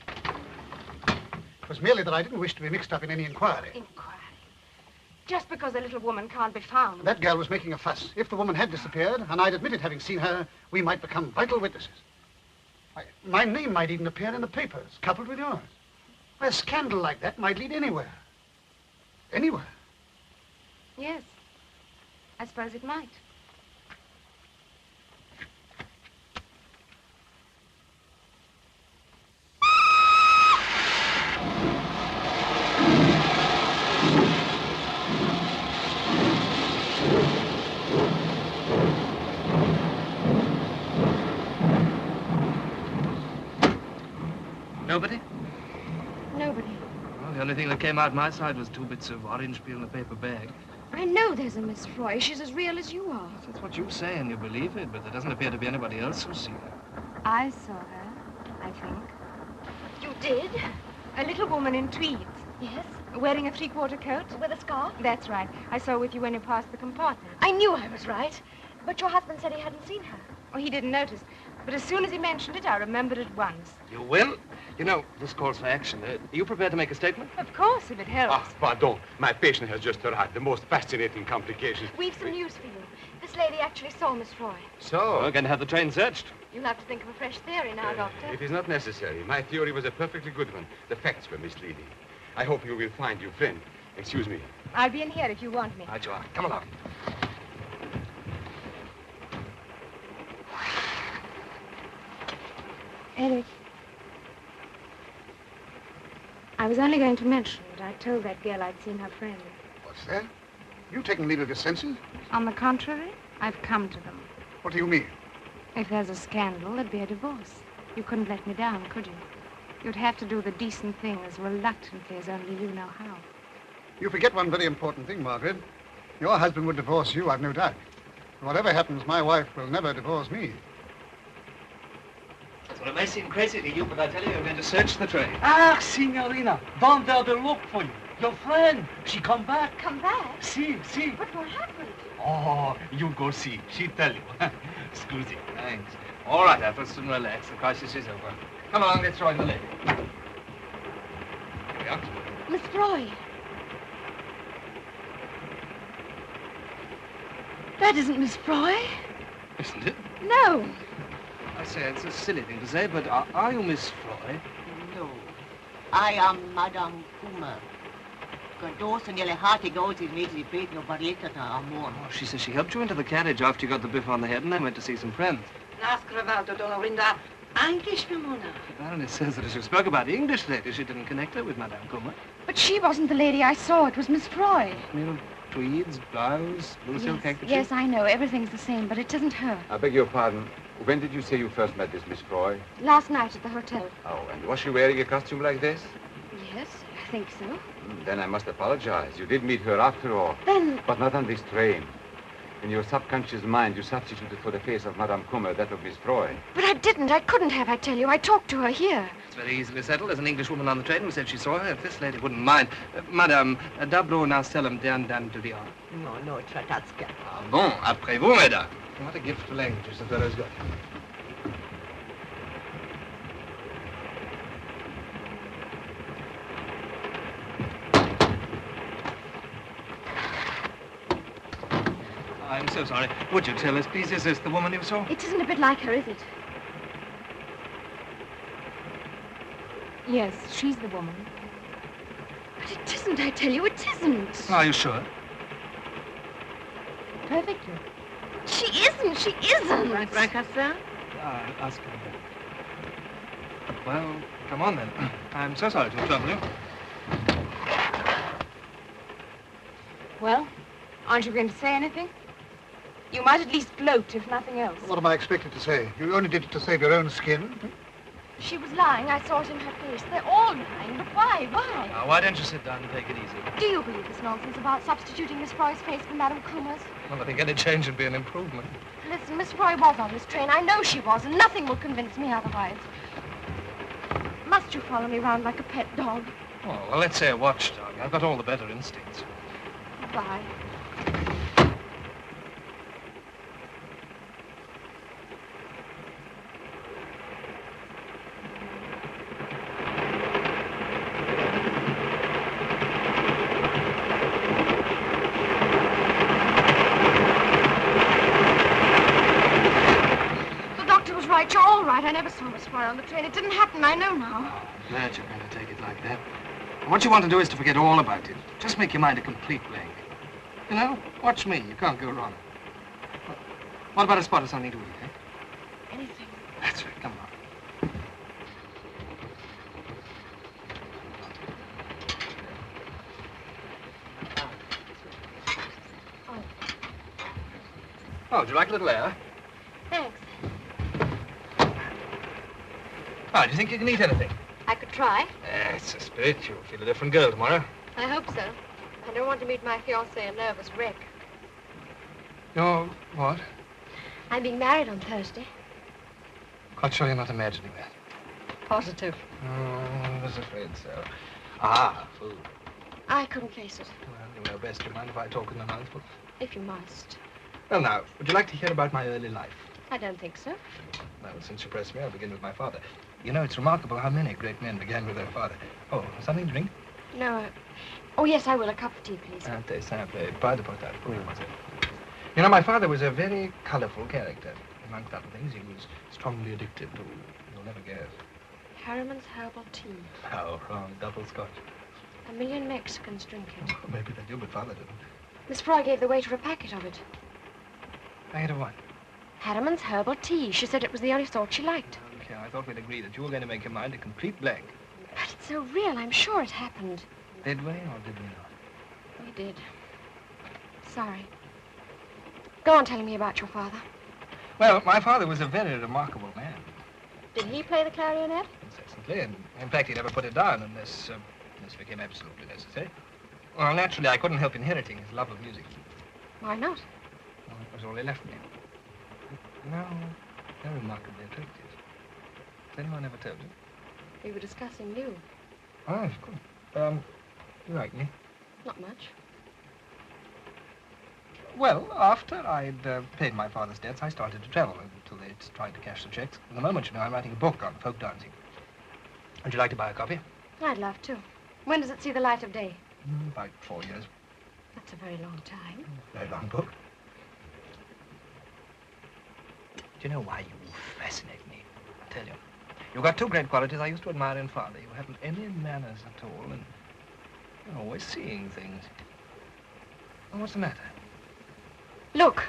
It was merely that I didn't wish to be mixed up in any inquiry. Inquiry? Just because the little woman can't be found. That girl was making a fuss. If the woman had disappeared, and I'd admitted having seen her, we might become vital witnesses. My name might even appear in the papers, coupled with yours. A scandal like that might lead anywhere. Anywhere. Yes. I suppose it might. Nobody? Nobody. Well, the only thing that came out my side was 2 bits of orange peel in a paper bag. I know there's a Miss Froy. She's as real as you are. That's what you say, and you believe it, but there doesn't appear to be anybody else who's seen her. I saw her, I think. You did? A little woman in tweeds. Yes. Wearing a 3/4 coat. With a scarf? That's right. I saw with you when you passed the compartment. I knew I was right. But your husband said he hadn't seen her. Oh, he didn't notice. But as soon as he mentioned it, I remembered at once. You will? You know, this calls for action. Are you prepared to make a statement? Of course, if it helps. Ah, pardon. My patient has just arrived. The most fascinating complications. We've some news for you. This lady actually saw Miss Froy. So? We're going to have the train searched. You'll have to think of a fresh theory now, Doctor. It is not necessary. My theory was a perfectly good one. The facts were misleading. I hope you will find your friend. Excuse me. I'll be in here if you want me. Right, you are. Come along. Eric. I was only going to mention that I told that girl I'd seen her friend. What's that? You taking leave of your senses? On the contrary, I've come to them. What do you mean? If there's a scandal, there'd be a divorce. You couldn't let me down, could you? You'd have to do the decent thing as reluctantly as only you know how. You forget one very important thing, Margaret. Your husband would divorce you, I've no doubt. Whatever happens, my wife will never divorce me. Well, it may seem crazy to you, but I tell you, you're going to search the train. Ah, signorina, Launder they look for you. Your friend, she come back. Come back? See. But what happened? Oh, you go see. She tell you. Scusi. Thanks. All right, Ethel, relax. The crisis is over. Come along, let's join the lady. Here we are. Miss Froy. That isn't Miss Froy. Isn't it? No. I say, it's a silly thing to say, but are you Miss Froy? No. I am Madame Kummer. Dos and yelle hearty goes in me to debate no barrietata amor. Oh, she says she helped you into the carriage after you got the biff on the head and then went to see some friends. Nascravaldo Donorinda, English Mimona. The Baroness says that as you spoke about the English lady, she didn't connect her with Madame Kummer. But she wasn't the lady I saw. It was Miss Froy. You know, tweeds, blouse, blue silk handkerchief. Yes, I know. Everything's the same, but it isn't her. I beg your pardon. When did you say you first met this Miss Froy? Last night at the hotel. Oh, and was she wearing a costume like this? Yes, I think so. Then I must apologize. You did meet her after all. Then... But not on this train. In your subconscious mind, you substituted for the face of Madame Kummer that of Miss Froy. But I didn't. I couldn't have, I tell you. I talked to her here. It's very easily settled. There's an Englishwoman on the train who said she saw her. If this lady wouldn't mind. Madame, d'abord now seldom dan to the art. No, tratatska. Ah bon, après vous, mesdames. What a gift for languages the fellow's got. I'm so sorry. Would you tell us, please, is this the woman you saw? It isn't a bit like her, is it? Yes, she's the woman. But it isn't, I tell you, it isn't. Are you sure? Perfectly. She isn't. Right, Cassin? Ask her. Well, come on then. I'm so sorry to trouble you. Well, aren't you going to say anything? You might at least gloat, if nothing else. What am I expected to say? You only did it to save your own skin. She was lying. I saw it in her face. They're all lying. But why? Why? Now, why don't you sit down and take it easy? Do you believe this nonsense about substituting Miss Froy's face for Madame Coomer's? Well, I think any change would be an improvement. Listen, Miss Froy was on this train. I know she was, and nothing will convince me otherwise. Must you follow me round like a pet dog? Oh, well, let's say a watchdog. I've got all the better instincts. Goodbye. You're all right. I never saw Miss Froy on the train. It didn't happen. I know now. Oh, I'm glad you're going to take it like that. And what you want to do is to forget all about it. Just make your mind a complete blank. You know, watch me. You can't go wrong. What about a spot or something to eat, eh? Anything. That's right. Come on. Oh, would you like a little air? Thanks. Oh, do you think you can eat anything? I could try. It's a spirit. You'll feel a different girl tomorrow. I hope so. I don't want to meet my fiancé a nervous wreck. You're what? I'm being married on Thursday. Quite sure you're not imagining that. Positive. Oh, I was afraid so. Ah, food. I couldn't face it. Well, you know best. Do you mind if I talk in the mouthful? If you must. Well, now, would you like to hear about my early life? I don't think so. Well, since you press me, I'll begin with my father. You know, it's remarkable how many great men began with their father. Oh, something to drink? No. Oh, yes, I will. A cup of tea, please. Très simple. Pas de portable. Oui, mademoiselle. You know, my father was a very colorful character. Amongst other things, he was strongly addicted to, you'll never guess. Harriman's herbal tea. How wrong. Double scotch. 1 million Mexicans drink it. Oh, maybe they do, but father didn't. Miss Froy gave the waiter a packet of it. Packet of what? Harriman's herbal tea. She said it was the only sort she liked. Okay, I thought we'd agree that you were going to make your mind a complete blank. But it's so real. I'm sure it happened. Did we or did we not? We did. Sorry. Go on telling me about your father. Well, my father was a very remarkable man. Did he play the clarionet? Incessantly, and in fact, he never put it down unless this became absolutely necessary. Well, naturally, I couldn't help inheriting his love of music. Why not? Well, it was all he left me. No, they're remarkably attractive. Has anyone ever told you? We were discussing you. Oh, of course. You like me? Not much. Well, after I'd paid my father's debts, I started to travel until they'd tried to cash the checks. At the moment, you know, I'm writing a book on folk dancing. Would you like to buy a copy? I'd love to. When does it see the light of day? About 4 years. That's a very long time. Very long book. Do you know why you fascinate me? I'll tell you. You've got two great qualities I used to admire in father. You haven't any manners at all, and you're always seeing things. Well, what's the matter? Look.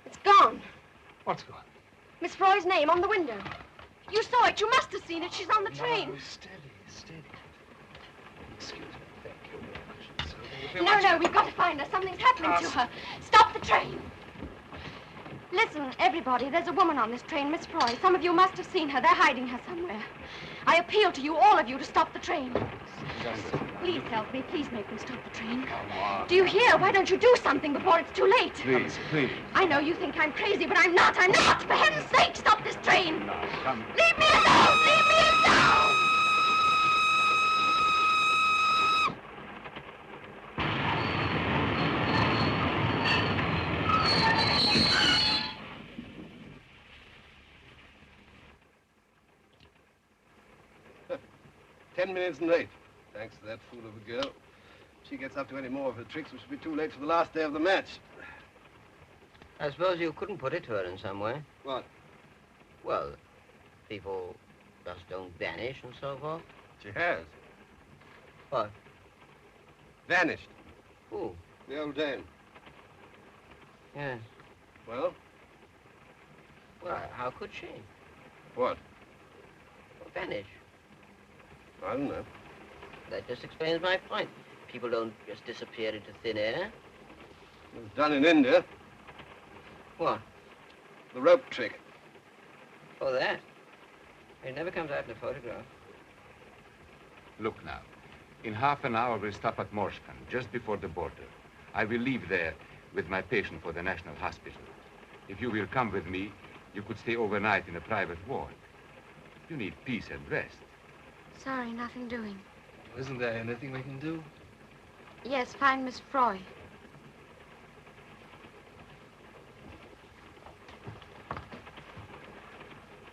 It's gone. What's gone? Miss Froy's name on the window. You saw it. You must have seen it. She's on the train. No, steady, steady. Excuse me. Thank you very much. So, No, we've got to find her. Something's happening to her. Stop the train. Listen, everybody, there's a woman on this train, Miss Froy. Some of you must have seen her. They're hiding her somewhere. I appeal to you, all of you, to stop the train. Please help me. Please make them stop the train. Come on. Do you hear? Why don't you do something before it's too late? Please, please. I know you think I'm crazy, but I'm not. I'm not. For heaven's sake, stop this train. No, come. Leave me alone. Leave me alone. Ten minutes late. Thanks to that fool of a girl. If she gets up to any more of her tricks, we should be too late for the last day of the match. I suppose you couldn't put it to her in some way. What? Well, people just don't vanish and so forth. She has. What? Vanished. Who? The old dame. Yes. Well? Well, how could she? What? Vanish. I don't know. That just explains my point. People don't just disappear into thin air. It was done in India. What? The rope trick. Oh, that? It never comes out in a photograph. Look now. In half an hour, we'll stop at Morskan, just before the border. I will leave there with my patient for the National Hospital. If you will come with me, you could stay overnight in a private ward. You need peace and rest. Sorry, nothing doing. Isn't there anything we can do? Yes, find Miss Froy.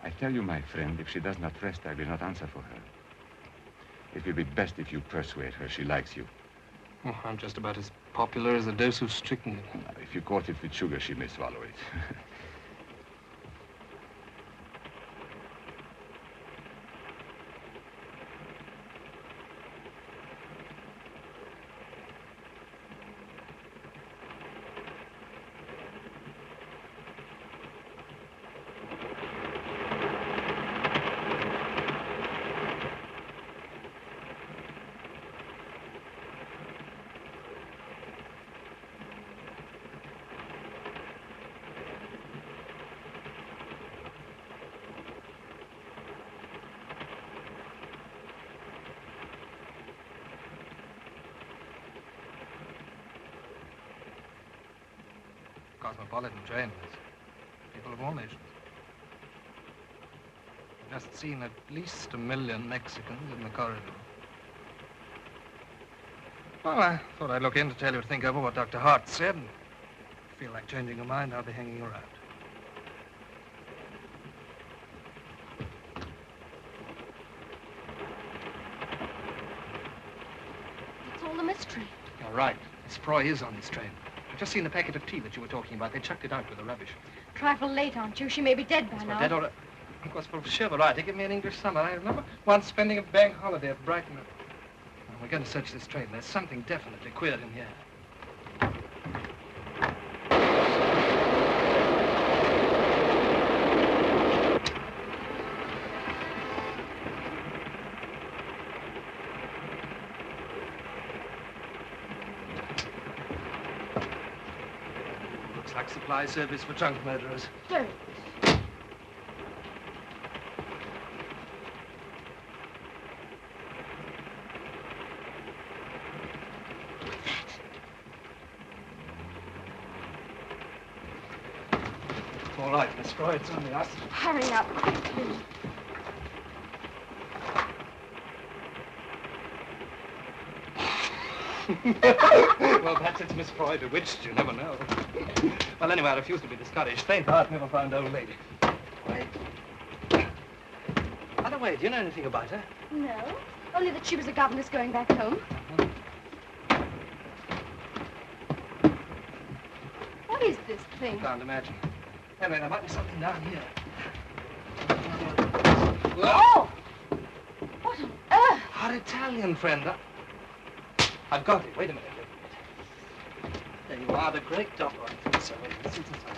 I tell you, my friend, if she does not rest, I will not answer for her. It will be best if you persuade her she likes you. Oh, I'm just about as popular as a dose of strychnine. If you coat it with sugar, she may swallow it. Cosmopolitan train with people of all nations. I've just seen at least 1 million Mexicans in the corridor. Well, I thought I'd look in to tell you to think over what Dr. Hart said. And if you feel like changing your mind, I'll be hanging around. It's all a mystery. You're right. Miss Froy is on this train. I've just seen the packet of tea that you were talking about. They chucked it out with the rubbish. Trifle late, aren't you? She may be dead by now. Dead or... Of course, for sure, right. They give me an English summer. I remember once spending a bank holiday at Brighton. Well, we're going to search this train. There's something definitely queer in here. Looks like supply service for drunk murderers. Don't. All right, Miss Froy, it's only us. Hurry up, quickly. Well, perhaps it's Miss Froy bewitched, you never know. Well, anyway, I refuse to be discouraged. Faint heart never found old lady. Wait. By the way, do you know anything about her? No, only that she was a governess going back home. What is this thing? Can't imagine. Anyway, there might be something down here. Oh! What on earth? Our Italian friend. I've got it. Wait a minute. There you are, the great doctor. I think so. Wait, let's see what's inside.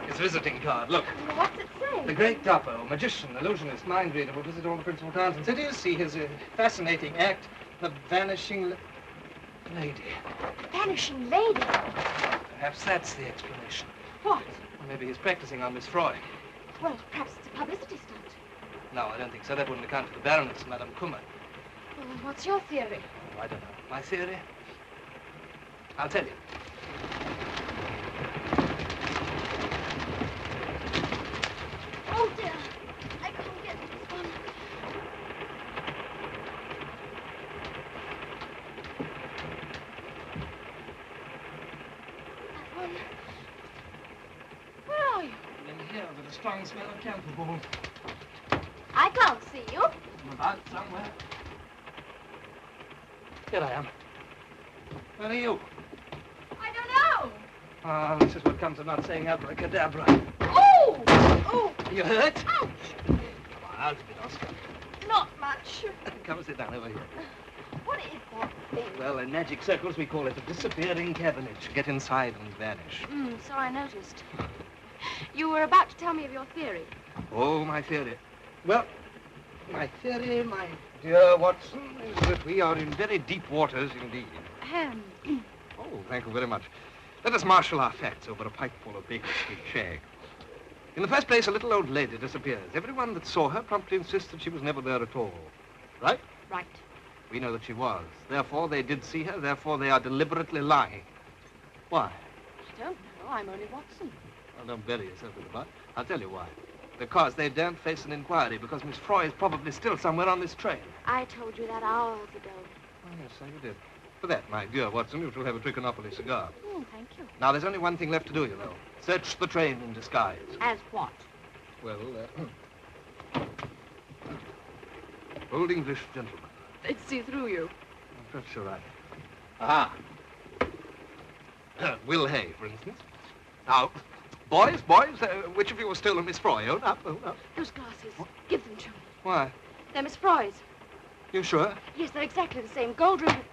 His visiting card. Look. What's it say? The great Doppo, magician, illusionist, mind reader, will visit all the principal towns and cities, see his fascinating act, The Vanishing Lady. Vanishing Lady? Perhaps that's the explanation. What? Or maybe he's practicing on Miss Froy. Well, perhaps it's a publicity stunt. No, I don't think so. That wouldn't account for the Baroness, Madame Kummer. Well, what's your theory? Oh, I don't know. My theory? I'll tell you. Oh, dear. I can't get this one. That one. Where are you? In here with a strong smell of camphor ball. I can't see you. I'm about somewhere. Here I am. Where are you? I don't know. Ah, this is what comes of not saying abracadabra. Oh! Oh! You hurt? Ouch! Come on, out of it, Oscar. Not much. Come sit down over here. What is that thing? Well, in magic circles, we call it a disappearing cabbage. Get inside and vanish. So I noticed. You were about to tell me of your theory. Oh, my theory. Well, my theory, my dear Watson, is that we are in very deep waters indeed. Ham. Oh, thank you very much. Let us marshal our facts over a pipeful of Baker Street shag. In the first place, a little old lady disappears. Everyone that saw her promptly insists that she was never there at all. Right? Right. We know that she was. Therefore, they did see her. Therefore, they are deliberately lying. Why? I don't know. I'm only Watson. Well, don't bury yourself in the butt. I'll tell you why. Because they daren't face an inquiry, because Miss Froy is probably still somewhere on this train. I told you that hours ago. Oh, yes, so you did. For that, my dear Watson, you shall have a Trichinopoly cigar. Thank you. Now, there's only one thing left to do, you know. Search the train in disguise. As what? Well, old English gentleman. They'd see through you. Perhaps you're right. Aha. Will Hay, for instance. Now, boys, which of you has stolen Miss Froy? Own up, own up. Those glasses. Give them to me. Why? They're Miss Froy's. You sure? Yes, they're exactly the same. Gold-rimmed.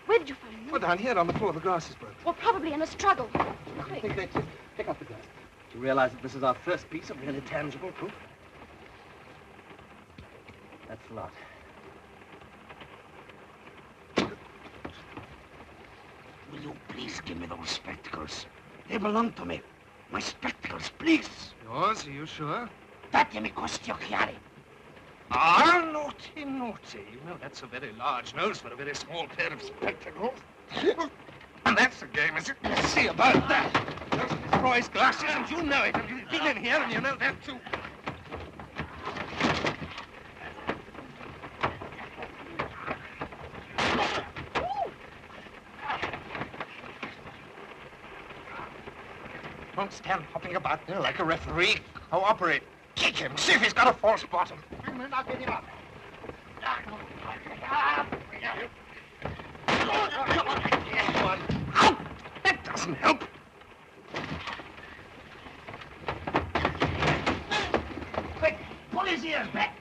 Where did you find them? Well, down here on the floor, the glass is broken. Well, probably in a struggle. I think they pick up the glass. Do you realize that this is our first piece of really tangible proof? That's a lot. Will you please give me those spectacles? They belong to me. My spectacles, please. Yours? Are you sure? Date mi questi occhiali. Ah, naughty, naughty. You know, that's a very large nose for a very small pair of spectacles. And that's the game, is it? Let's see about that. Those are Miss Froy's glasses, and you know it. And you've been in here, and you know that, too. Don't stand hopping about there like a referee. Cooperate. Kick him. See if he's got a false bottom. I'll get him up. Ow! That doesn't help. Quick, pull his ears back.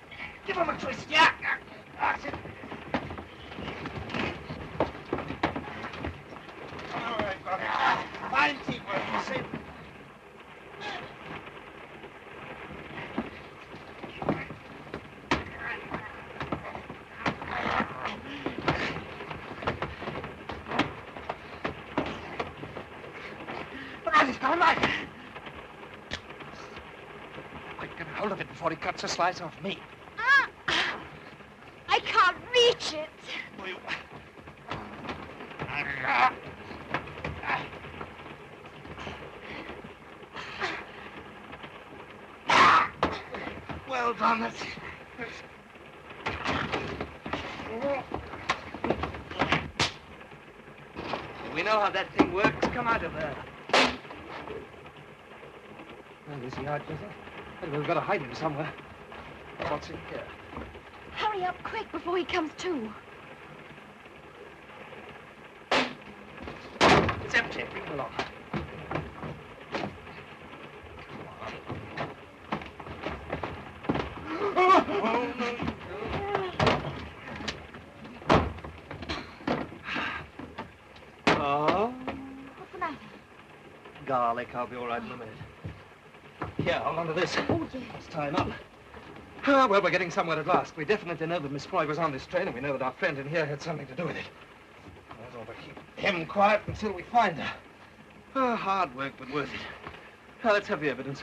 Give him a twist, yeah. That's it. All right, brother. Fine teamwork, you see. Hold of it before he cuts a slice off me. I can't reach it. Well done. We know how that thing works. Come out of there. Well, is he out, is he? We've got to hide him somewhere. What's in here? Hurry up quick before he comes to. It's empty. Bring him along. Oh. What's the matter? Garlic. I'll be all right in a minute. Here, hold on to this. Oh, yes. Let's tie him up. Ah, well, we're getting somewhere at last. We definitely know that Miss Froy was on this train, and we know that our friend in here had something to do with it. Let's all but keep him quiet until we find her. Ah, hard work, but worth it. Now, let's have the evidence.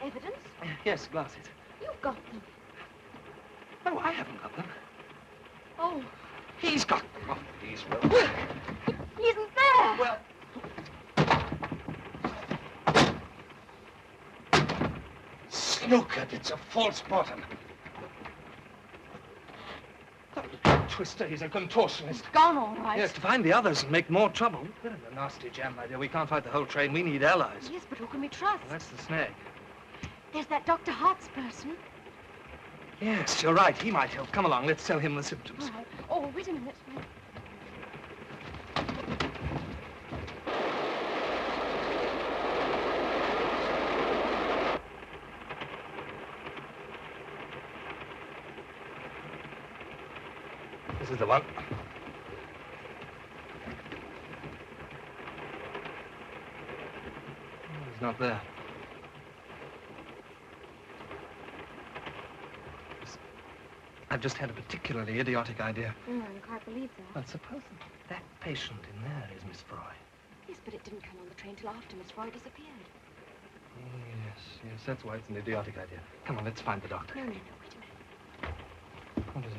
Evidence? Yes, glasses. You've got them. No, I haven't got them. Oh. He's got them. Oh, he's well. He isn't there. Well. Snookered, it's a false bottom. Twister, he's a contortionist. Gone all right. Yes, to find the others and make more trouble. We're in a nasty jam, my dear. We can't fight the whole train. We need allies. Yes, but who can we trust? Well, that's the snag. There's that Dr. Hart's person. Yes, you're right. He might help. Come along. Let's tell him the symptoms. All right. Oh, wait a minute. This is the one. He's not there. I've just had a particularly idiotic idea. I can't believe that. Well, suppose that patient in there is Miss Froy. Yes, but it didn't come on the train till after Miss Froy disappeared. Yes, that's why it's an idiotic idea. Come on, let's find the doctor. No, wait a minute. What is it?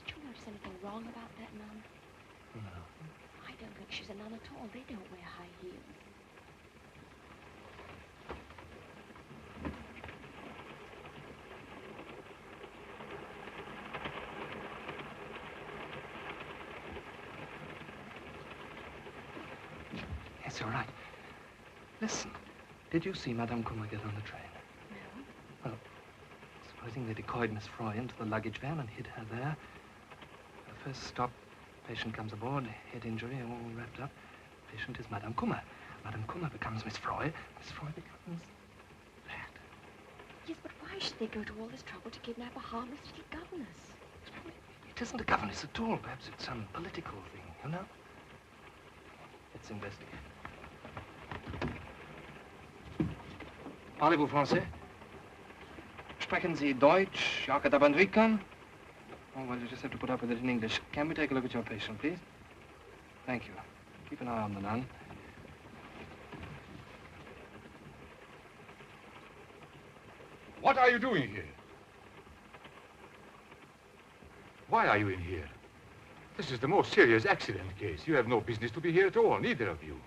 Did you notice anything wrong about that nun? No. I don't think she's a nun at all. They don't wear high heels. Yes, you're right. Listen, did you see Madame Kummer get on the train? No. Well, supposing they decoyed Miss Froy into the luggage van and hid her there. The first stop, patient comes aboard, head injury, all wrapped up. Patient is Madame Kummer. Madame Kummer becomes Miss Froy. Miss Froy becomes that. Yes, but why should they go to all this trouble to kidnap a harmless little governess? It isn't a governess at all. Perhaps it's some political thing, you know? Let's investigate. Parlez-vous français? Sprechen Sie Deutsch? Ja, Bandrikan? Oh, well, you just have to put up with it in English. Can we take a look at your patient, please? Thank you. Keep an eye on the nun. What are you doing here? Why are you in here? This is the most serious accident case. You have no business to be here at all, neither of you.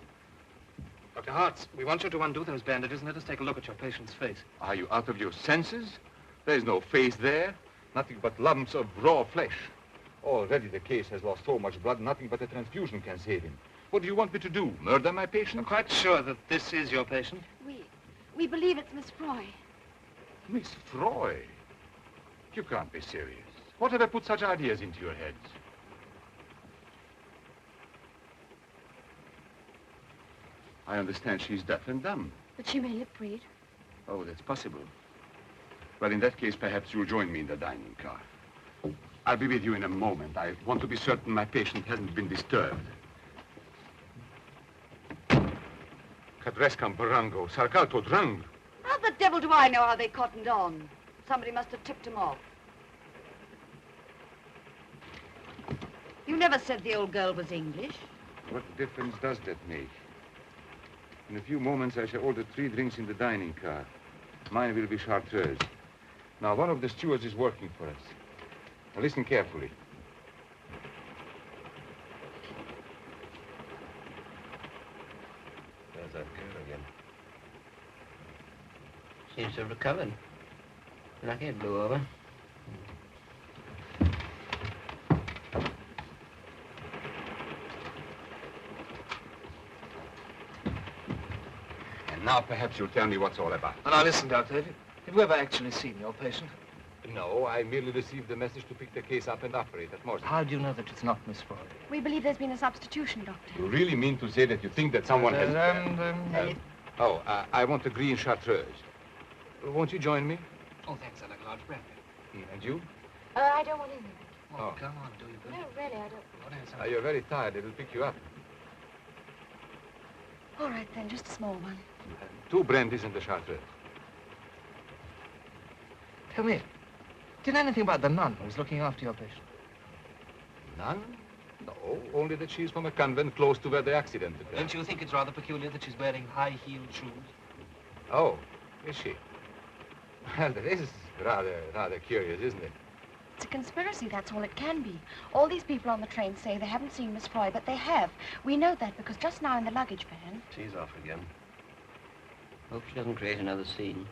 Dr. Hartz, we want you to undo those bandages and let us take a look at your patient's face. Are you out of your senses? There's no face there. Nothing but lumps of raw flesh. Already the case has lost so much blood, nothing but a transfusion can save him. What do you want me to do? Murder my patient? I'm quite sure that this is your patient. We believe it's Miss Froy. Miss Froy? You can't be serious. Whatever put such ideas into your heads? I understand she's deaf and dumb. But she may lip read. Oh, that's possible. Well, in that case, perhaps you'll join me in the dining car. I'll be with you in a moment. I want to be certain my patient hasn't been disturbed. Cadrescam Barango, Sarcato Drang. How the devil do I know how they cottoned on? Somebody must have tipped them off. You never said the old girl was English. What difference does that make? In a few moments, I shall order 3 drinks in the dining car. Mine will be chartreuse. Now, one of the stewards is working for us. Now, listen carefully. There's that girl again. Seems to have recovered. Lucky it blew over. And now, perhaps you'll tell me what's all about. Now, listen, Doctor. Have you ever actually seen your patient? No, I merely received the message to pick the case up and operate at Morse. How do you know that it's not Miss Froy? We believe there's been a substitution, Doctor. You really mean to say that you think that someone has... I want a green chartreuse. Won't you join me? Oh, thanks. I like large brandy. And you? I don't want anything. Oh, come on, do you? No, really, I don't. You're very tired. It'll pick you up. All right, then, just a small one. 2 brandies and the chartreuse. Tell me, do you know anything about the nun who's looking after your patient? Nun? No, only that she's from a convent close to where the accident occurred. Don't you think it's rather peculiar that she's wearing high-heeled shoes? Oh, is she? Well, that is rather curious, isn't it? It's a conspiracy, that's all it can be. All these people on the train say they haven't seen Miss Froy, but they have. We know that because just now in the luggage van... She's off again. Hope she doesn't create another scene.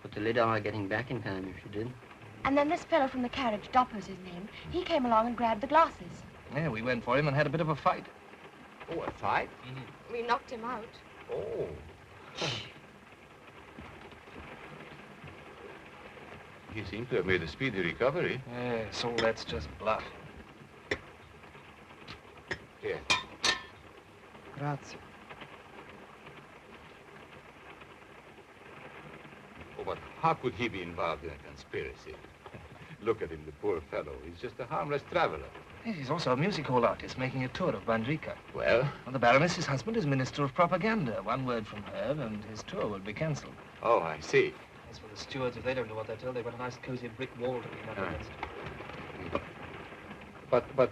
Put the lid on her getting back in time if she did. And then this fellow from the carriage, Dopper's his name, he came along and grabbed the glasses. Yeah, we went for him and had a bit of a fight. Oh, a fight? Mm-hmm. We knocked him out. Oh. He seemed to have made a speedy recovery. Yeah, so that's just bluff. Here. Grazie. Oh, but how could he be involved in a conspiracy? Look at him, the poor fellow. He's just a harmless traveler. Yes, he's also a music hall artist making a tour of Bandrika. Well? Well, the Baroness, his husband, is Minister of Propaganda. One word from her and his tour will be cancelled. Oh, I see. As for the stewards, if they don't know what they're told, they've got a nice cosy brick wall to lean up against. But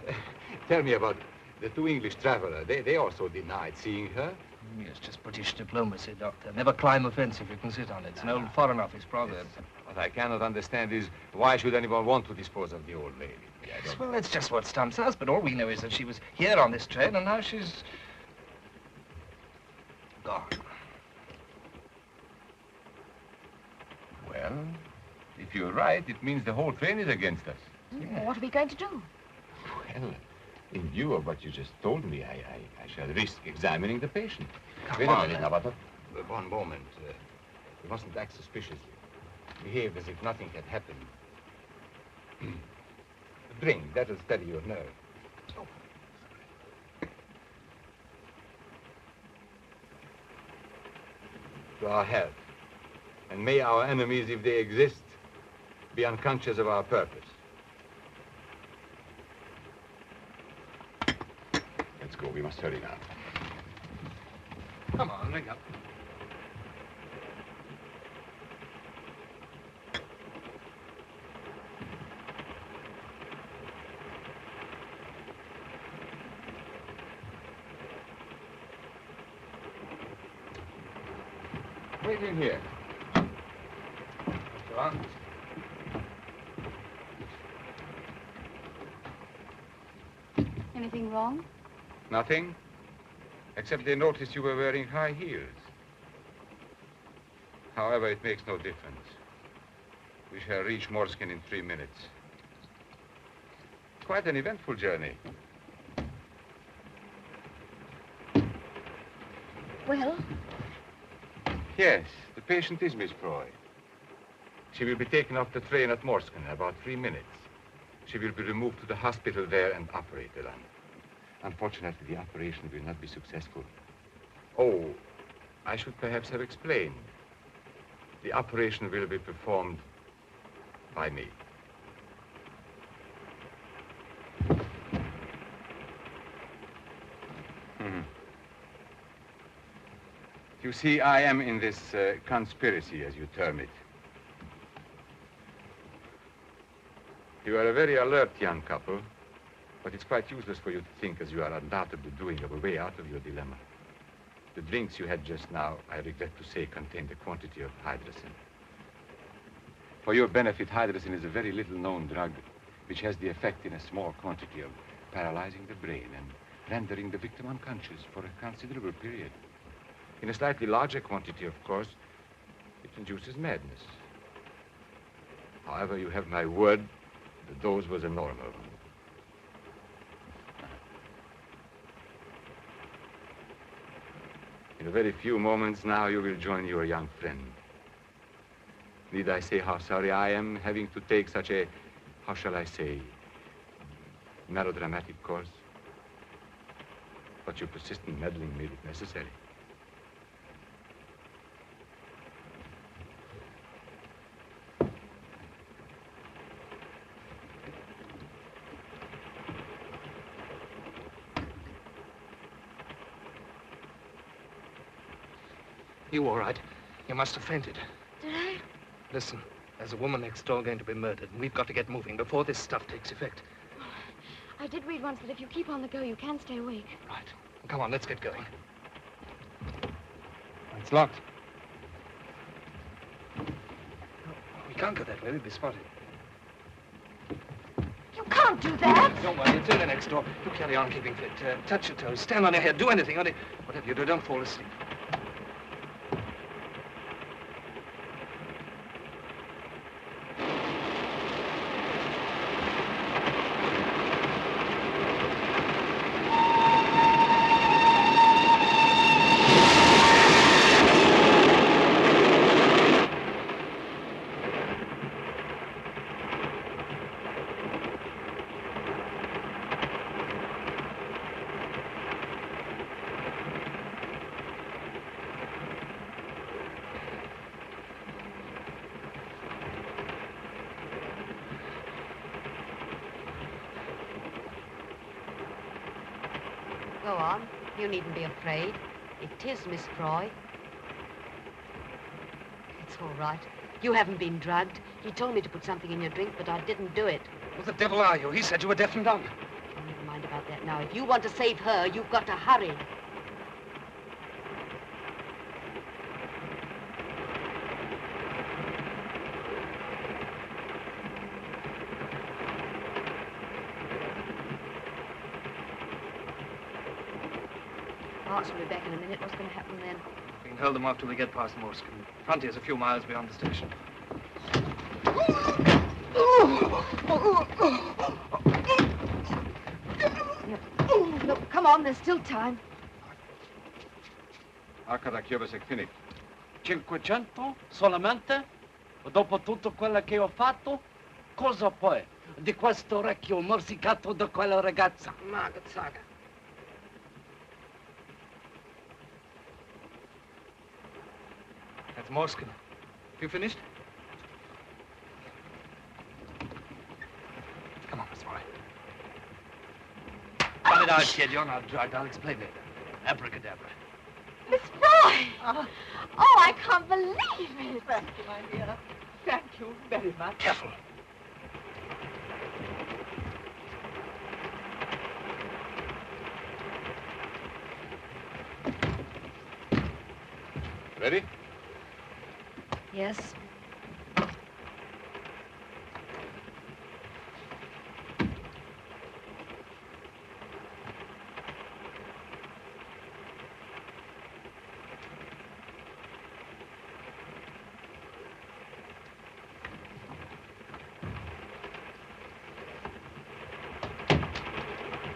tell me about the two English travelers. They also denied seeing her. Yes, just British diplomacy, Doctor. Never climb a fence if you can sit on it. It's an old Foreign Office proverb. Yes. What I cannot understand is why should anyone want to dispose of the old lady? Yes, well, that's just what stumps us, but all we know is that she was here on this train and now she's gone. Well, if you're right, it means the whole train is against us. Well, what are we going to do? Well, in view of what you just told me, I shall risk examining the patient. Come on, now, but one moment. You mustn't act suspiciously. Behave as if nothing had happened. Drink, that'll steady your nerve. To our health. And may our enemies, if they exist, be unconscious of our purpose. Let's go. We must hurry now. Come on, drink up. Wait in here. Go on. Anything wrong? Nothing, except they noticed you were wearing high heels. However, it makes no difference. We shall reach Morskin in 3 minutes. Quite an eventful journey. Well? Yes, the patient is Miss Froy. She will be taken off the train at Morskin in about 3 minutes. She will be removed to the hospital there and operated on. Unfortunately, the operation will not be successful. Oh, I should perhaps have explained. The operation will be performed by me. You see, I am in this conspiracy, as you term it. You are a very alert young couple, but it's quite useless for you to think, as you are undoubtedly doing, of a way out of your dilemma. The drinks you had just now, I regret to say, contained a quantity of hydrocin. For your benefit, hydrocin is a very little-known drug, which has the effect in a small quantity of paralyzing the brain and rendering the victim unconscious for a considerable period. In a slightly larger quantity, of course, it induces madness. However, you have my word, the dose was a normal one. In a very few moments now, you will join your young friend. Need I say how sorry I am having to take such a, how shall I say, melodramatic course? But your persistent meddling made it necessary. You all right? You must have fainted. Did I? Listen, there's a woman next door going to be murdered, and we've got to get moving before this stuff takes effect. Well, I did read once that if you keep on the go, you can stay awake. Right. Come on, let's get going. It's locked. We can't go that way. We'll be spotted. You can't do that. Don't worry, it's in the next door. You carry on keeping fit. Touch your toes, stand on your head, do anything. Only whatever you do, don't fall asleep. Go on. You needn't be afraid. It is Miss Froy. It's all right. You haven't been drugged. He told me to put something in your drink, but I didn't do it. Who the devil are you? He said you were deaf and dumb. Oh, never mind about that now. If you want to save her, you've got to hurry. Marks will be back in a minute. What's going to happen then? We can hold them off till we get past Morskan. Frontier's a few miles beyond the station. Look, come on, there's still time. Arcada chiovese finito. 500 solamente? Dopo tutto quello che ho fatto? Cosa poi? Di questo orecchio morsicato da quella ragazza? Margaret Saga. That's Morskan. You finished? Come on, Miss Roy. Run it out, kid. You're not drugged. I'll explain later. Abracadabra. Miss Fry! Oh, I can't believe it. Thank you, my dear. Thank you very much. Careful. Ready? Yes.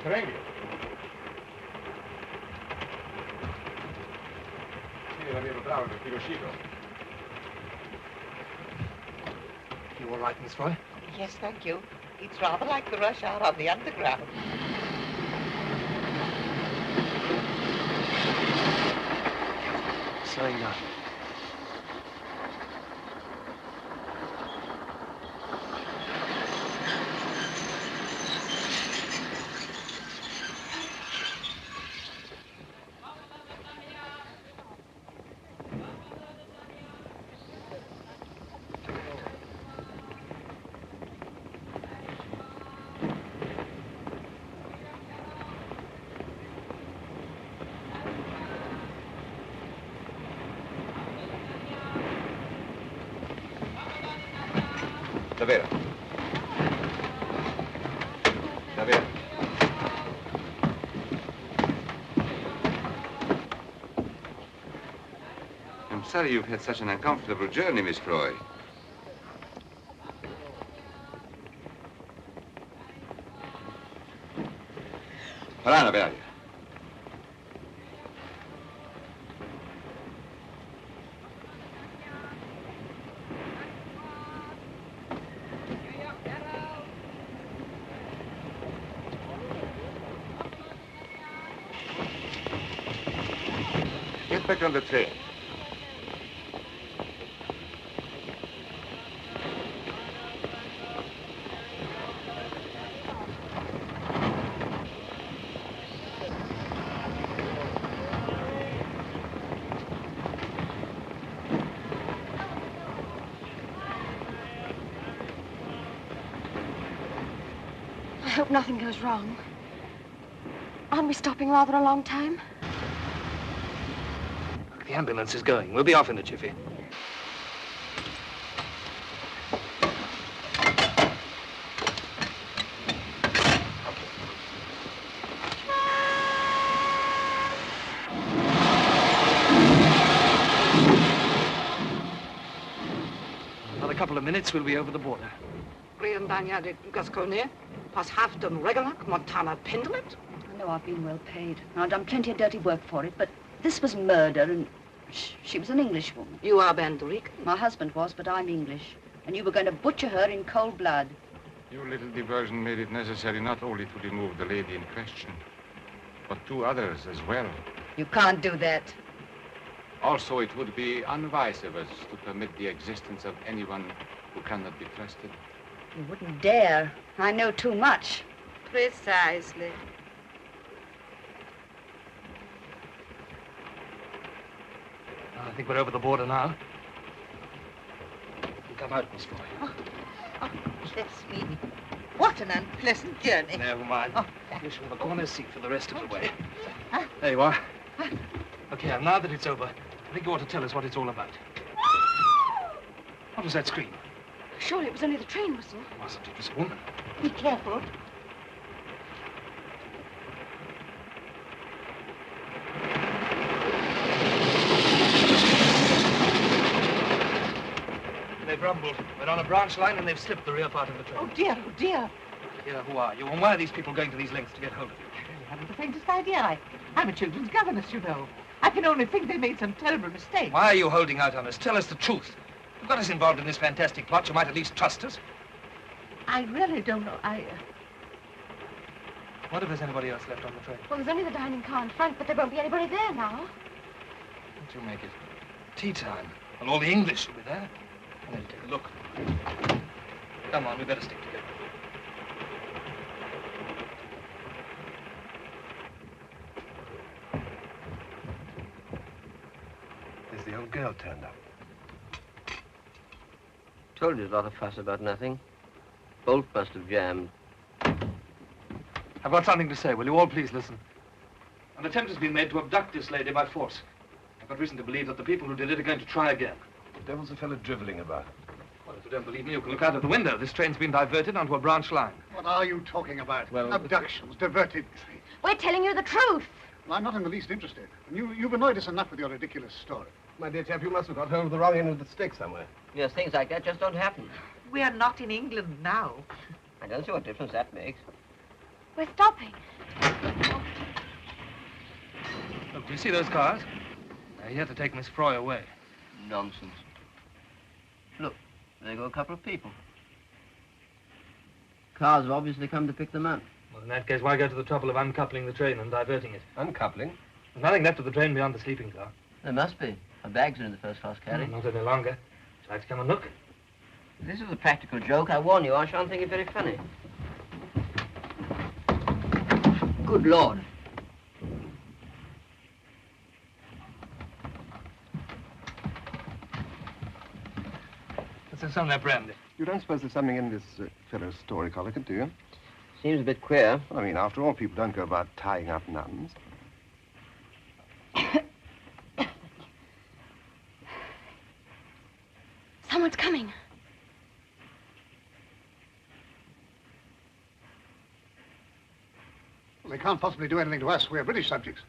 Prego. Sì, l'avevo bravo per tiro uscito. You all right, Miss Roy? Yes, thank you. It's rather like the rush hour on the underground. Slowing down. Davvero. Davvero. I'm sorry you've had such an uncomfortable journey, Miss Croy. Parana, Bella. Get back on the train. I hope nothing goes wrong. Aren't we stopping rather a long time? The ambulance is going. We'll be off in a jiffy. Another couple of minutes, we'll be over the border. Briandania de Gascogne, pas Hafton Reganak, Montana Pendlet. I know I've been well paid. I've done plenty of dirty work for it, but this was murder, and she was an Englishwoman. You are Banderic? My husband was, but I'm English. And you were going to butcher her in cold blood. Your little diversion made it necessary not only to remove the lady in question, but 2 others as well. You can't do that. Also, it would be unwise of us to permit the existence of anyone who cannot be trusted. You wouldn't dare. I know too much. Precisely. I think we're over the border now. Come out, Miss Foy. Oh, bless me. What an unpleasant journey. Never mind. You shall have a corner seat for the rest of the way. There you are. Look here, now that it's over, I think you ought to tell us what it's all about. What was that scream? Surely it was only the train whistle. It wasn't. It was a woman. Be careful. They've rumbled. We're on a branch line and they've slipped the rear part of the train. Oh, dear, oh, dear. Here, who are you? And why are these people going to these lengths to get hold of you? I haven't the faintest idea. I'm a children's governess, you know. I can only think they made some terrible mistake. Why are you holding out on us? Tell us the truth. You've got us involved in this fantastic plot. You might at least trust us. I really don't know. What if there's anybody else left on the train? Well, there's only the dining car in front, but there won't be anybody there now. What do you make it? Tea time. Well, all the English will be there. And then take a look. Come on, we better stick together. Is the old girl turned up? Told you a lot of fuss about nothing. Bolt must have jammed. I've got something to say. Will you all please listen? An attempt has been made to abduct this lady by force. I've got reason to believe that the people who did it are going to try again. The devil's a fellow driveling about. Well, if you don't believe me, you can look out of the window. This train's been diverted onto a branch line. What are you talking about? Well, abductions, diverted trains. We're telling you the truth. Well, I'm not in the least interested. And you've annoyed us enough with your ridiculous story. My dear chap, you must have got hold of the wrong end of the stick somewhere. Yes, things like that just don't happen. We are not in England now. I don't see what difference that makes. We're stopping. Look, do you see those cars? They're here to take Miss Froy away. Nonsense. Look, there go a couple of people. Cars have obviously come to pick them up. Well, in that case, why go to the trouble of uncoupling the train and diverting it? Uncoupling? There's nothing left of the train beyond the sleeping car. There must be. Our bags are in the first-class carriage. Not any longer. Would you like to come and look? If this is a practical joke, I warn you, I shan't think it very funny. Good Lord. There's some of that brandy. You don't suppose there's something in this fellow's story, Collican, do you? Seems a bit queer. I mean, after all, people don't go about tying up nuns. Someone's coming. Well, they can't possibly do anything to us. We're British subjects.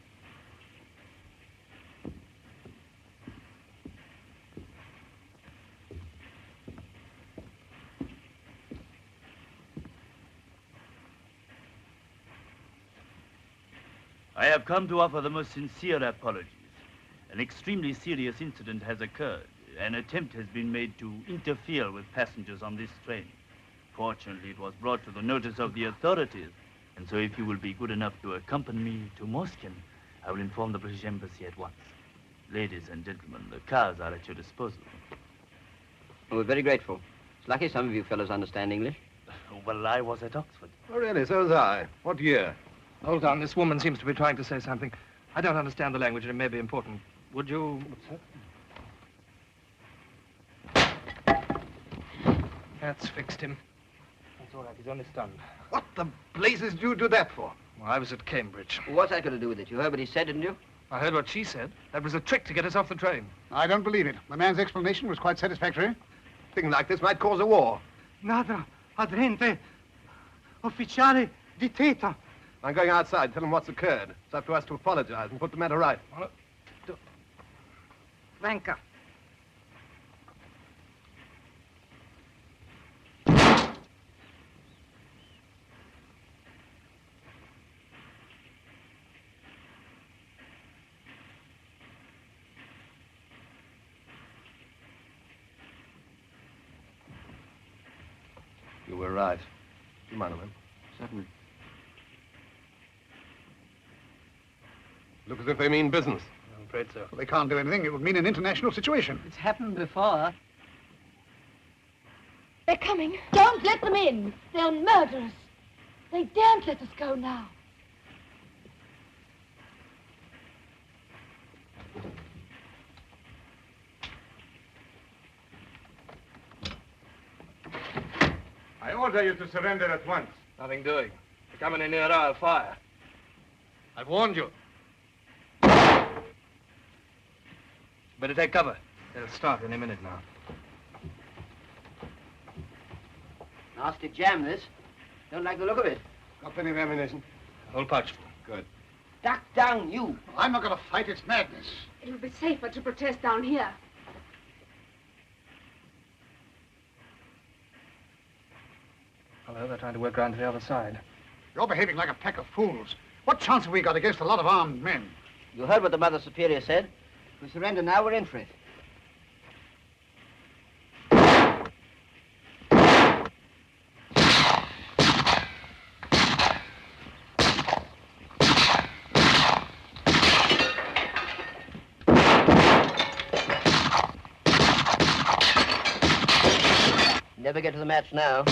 I have come to offer the most sincere apologies. An extremely serious incident has occurred. An attempt has been made to interfere with passengers on this train. Fortunately, it was brought to the notice of the authorities. And so if you will be good enough to accompany me to Moscow, I will inform the British Embassy at once. Ladies and gentlemen, the cars are at your disposal. Well, we're very grateful. It's lucky some of you fellows understand English. Well, I was at Oxford. Oh, really? So was I. What year? Hold on, this woman seems to be trying to say something. I don't understand the language, and it may be important. Would you... That's fixed him. That's all right, he's only stunned. What the blazes did you do that for? Well, I was at Cambridge. What's that got to do with it? You heard what he said, didn't you? I heard what she said. That was a trick to get us off the train. I don't believe it. The man's explanation was quite satisfactory. Things like this might cause a war. Nada, adrente, ufficiale di Teta. I'm going outside. Tell them what's occurred. It's up to us to apologize and put the matter right. Venka. You were right. Do you mind a minute? Certainly. Look as if they mean business. I'm afraid so. Well, they can't do anything. It would mean an international situation. It's happened before. They're coming. Don't let them in. They'll murder us. They daren't let us go now. order you to surrender at once. Nothing doing. If you come any nearer, I'll fire. I've warned you. Better take cover. They'll start any minute now. Nasty jam, this. Don't like the look of it. Got plenty of ammunition. Whole pouch full. Good. Duck down, you. I'm not going to fight. It's madness. It'll be safer to protest down here. Hello, they're trying to work around to the other side. You're behaving like a pack of fools. What chance have we got against a lot of armed men? You heard what the Mother Superior said. If we surrender now, we're in for it. Never get to the match now.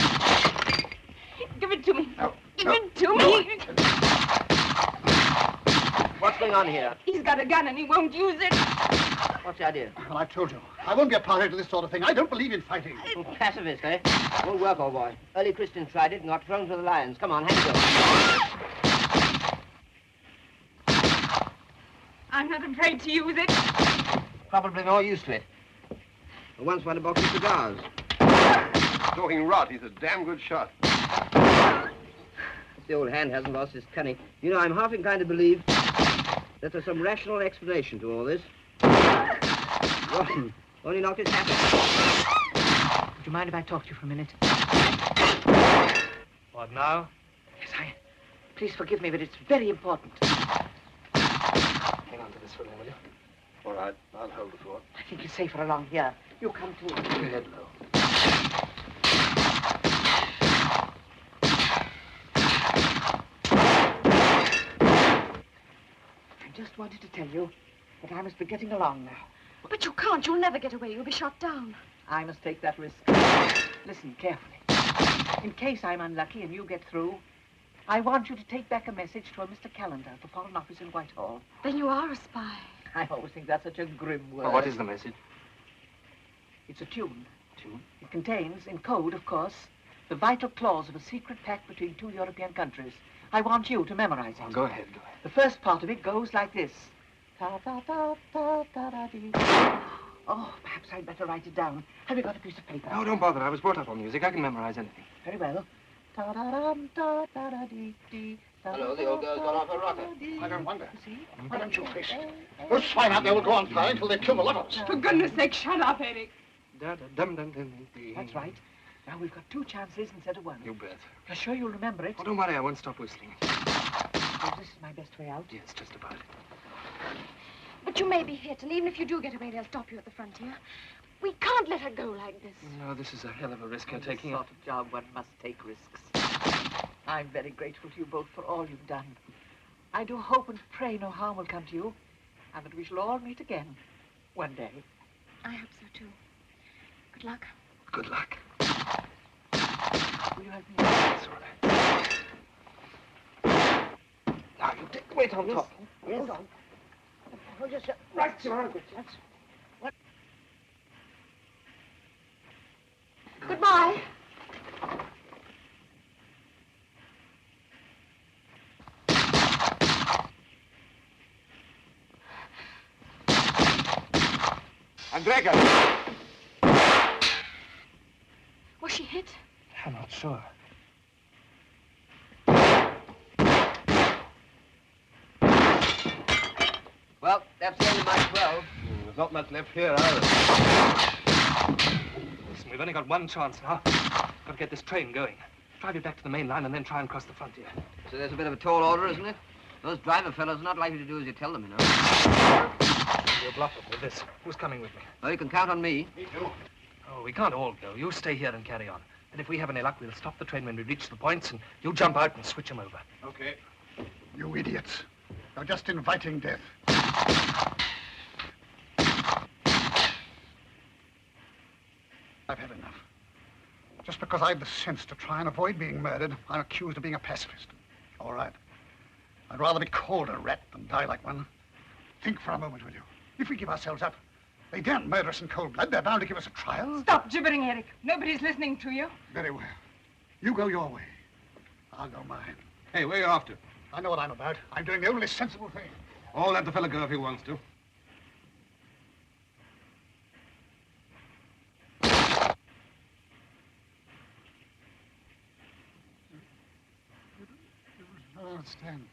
Give it to me. No. Give it to me. What's going on here? He's got a gun and he won't use it. What's the idea? Well, I've told you. I won't be a party to this sort of thing. I don't believe in fighting. Oh, pacifist, eh? Won't work, old boy. Early Christians tried it and got thrown to the lions. Come on, hand it over. I'm not afraid to use it. Probably more used to it. I once wanted a box of cigars. Talking rot. He's a damn good shot. If the old hand hasn't lost his cunning. You know, I'm half inclined to believe that there's some rational explanation to all this. Rotten. Only knocked his hat off. Would you mind if I talk to you for a minute? What now? Yes, Please forgive me, but it's very important. Hang on to this for a minute, will you? All right. I'll hold the fort. I think it's safer along here. You come too. Head low. I just wanted to tell you that I must be getting along now. But you can't. You'll never get away. You'll be shot down. I must take that risk. Listen carefully. In case I'm unlucky and you get through, I want you to take back a message to a Mr. Calendar at the Foreign Office in Whitehall. Then you are a spy. I always think that's such a grim word. Well, what is the message? It's a tune. It contains, in code, of course, the vital clause of a secret pact between two European countries. I want you to memorize it. Oh, go ahead, go ahead. The first part of it goes like this. Ta-ta-ta-ta-ta-da-dee. Oh, perhaps I'd better write it down. Have you got a piece of paper? No, don't bother. I was brought up on music. I can memorize anything. Very well. Ta-da-dum-ta-ta-da-dee-dee. Hello, the old girl's gone off her rocker. I don't wonder. Why don't you face it? Those swine out there will go on firing until they kill the lot of us. For goodness sake, shut up, Eric. That's right. Now we've got two chances instead of one. You bet. You're sure you'll remember it? Oh, don't worry. I won't stop whistling. Oh, this is my best way out? Yes, just about it. But you may be hit, and even if you do get away, they'll stop you at the frontier. We can't let her go like this. No, this is a hell of a risk you're On taking. this sort of job, one must take risks. I'm very grateful to you both for all you've done. I do hope and pray no harm will come to you, and that we shall all meet again one day. I hope so, too. Good luck. Good luck. Will you help me? That's all right. Now, you take the weight on top. Hold on. Hold yourself. Right, Margaret. That's... What? Goodbye. Andrega! Was she hit? I'm not sure. Well, that's the end of my 12. There's not much left here, either. Listen, we've only got one chance now. Got to get this train going. Drive it back to the main line and then try and cross the frontier. So there's a bit of a tall order, isn't it? Those driver fellows are not likely to do as you tell them, you know. We'll bluff them with this. Who's coming with me? Oh, you can count on me. Me too. Oh, we can't all go. You stay here and carry on. And if we have any luck, we'll stop the train when we reach the points and you jump out and switch them over. Okay. You idiots. You're just inviting death. I've had enough. Just because I've the sense to try and avoid being murdered, I'm accused of being a pacifist. All right. I'd rather be called a rat than die like one. Think for a moment, will you? If we give ourselves up, they daren't murder us in cold blood. They're bound to give us a trial. Stop gibbering, Eric. Nobody's listening to you. Very well. You go your way. I'll go mine. Hey, where are you off to? I know what I'm about. I'm doing the only sensible thing. Oh, let the fella go if he wants to. I don't understand.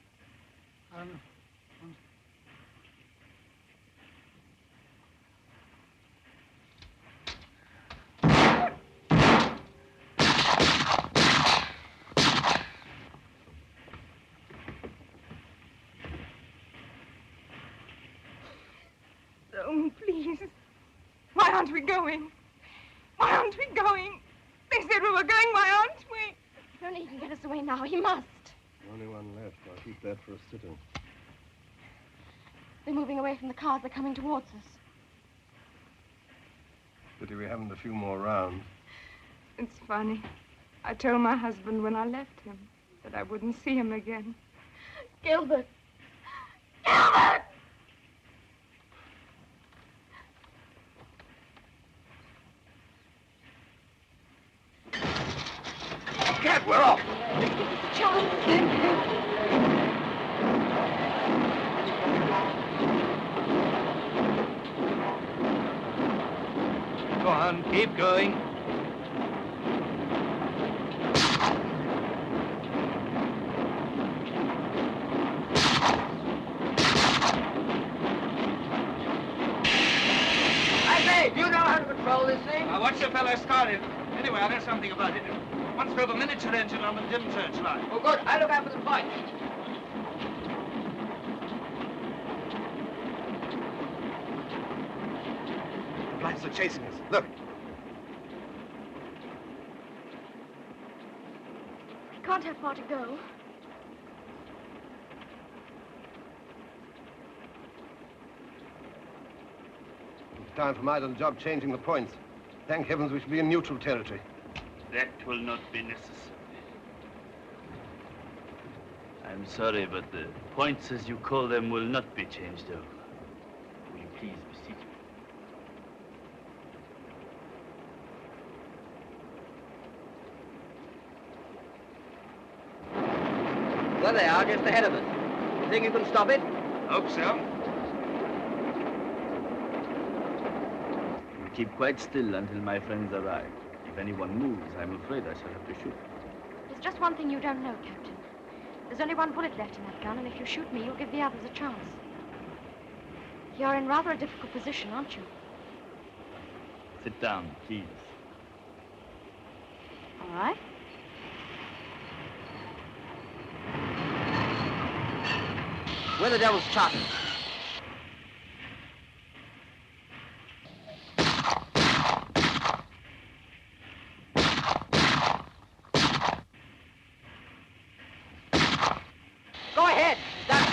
Oh, please. Why aren't we going? Why aren't we going? They said we were going. Why aren't we? Don't even get us away now. He must. Only one left. I'll keep that for a sitter. They're moving away from the cars. They're coming towards us. Pity we haven't a few more rounds. It's funny. I told my husband when I left him that I wouldn't see him again. Gilbert! Gilbert! Cat, we're off! Charles! Go on, keep going. I say, do you know how to control this thing? Now, watch the fellow started. Anyway, I know something about it. Once drove a miniature engine on the dim searchlight. Oh, good. I look after the point. The lights are chasing us. Look. We can't have far to go. It's time for my little job changing the points. Thank heavens we shall be in neutral territory. That will not be necessary. I'm sorry, but the points, as you call them, will not be changed over. Will you please be seated? There they are, just ahead of us. You think you can stop it? Hope so. We'll keep quite still until my friends arrive. If anyone moves, I'm afraid I shall have to shoot. There's just one thing you don't know, Captain. There's only one bullet left in that gun, and if you shoot me, you'll give the others a chance. You're in rather a difficult position, aren't you? Sit down, please. All right. Where the devil's charting? Go ahead. Done it.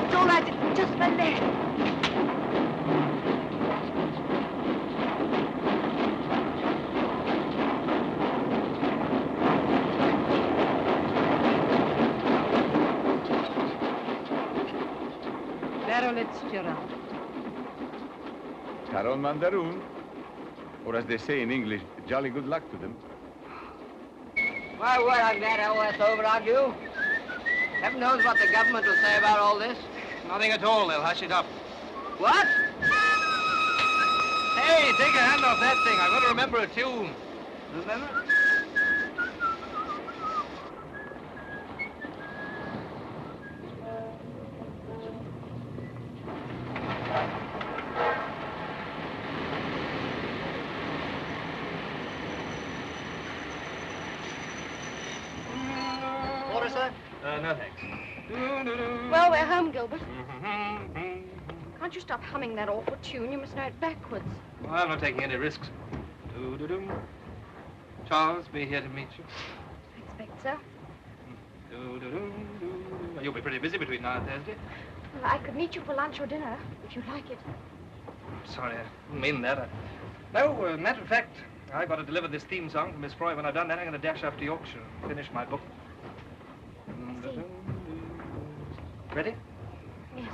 It's all right. It's just my leg. Carol Mandaroon. Or as they say in English, jolly good luck to them. My word, I'm glad all that's over, aren't you? Heaven knows what the government will say about all this. Nothing at all. They'll hush it up. What? Hey, take your hand off that thing. I've got to remember a tune. Remember? Order, sir? No, thanks. Well, we're home, Gilbert. Can't you stop humming that awful tune? You must know it backwards. Well, I'm not taking any risks. Do-do-dum. Charles, be here to meet you. I expect so. Do-do-dum-dum. You'll be pretty busy between now and Thursday. Well, I could meet you for lunch or dinner, if you'd like it. Sorry, I didn't mean that. No, matter of fact, I've got to deliver this theme song to Miss Froy. When I've done that, I'm going to dash up to Yorkshire and finish my book. Ready? Yes.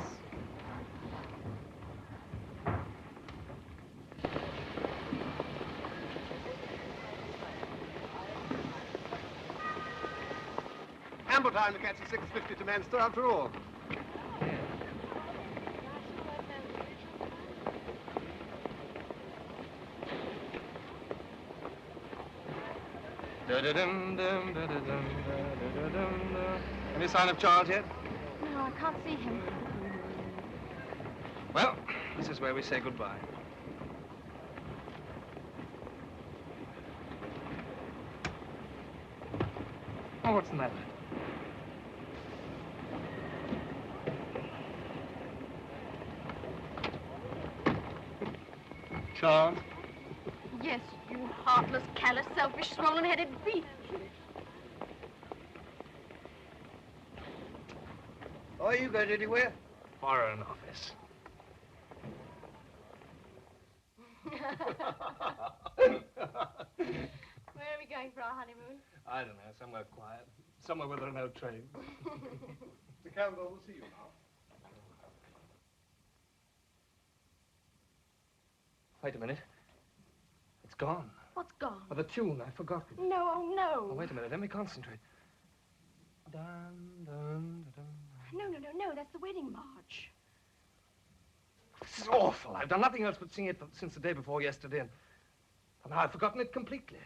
Ample time to catch the 6:50 to Manchester after all. Any sign of Charles yet? No, I can't see him. Well, this is where we say goodbye. Oh, what's the matter? Charles? Yes, you heartless, callous, selfish, swollen-headed beast. Oh, you going anywhere? Foreign Office. Where are we going for our honeymoon? I don't know, somewhere quiet. Somewhere where there are no trains. Mr. Campbell, we'll see you now. Wait a minute. It's gone. What's gone? Oh, the tune, I've forgotten. No, oh, no. Oh, wait a minute, let me concentrate. Dun, dun, dun, No, no, no, no, that's the wedding march. This is awful. I've done nothing else but sing it since the day before yesterday, and now I've forgotten it completely.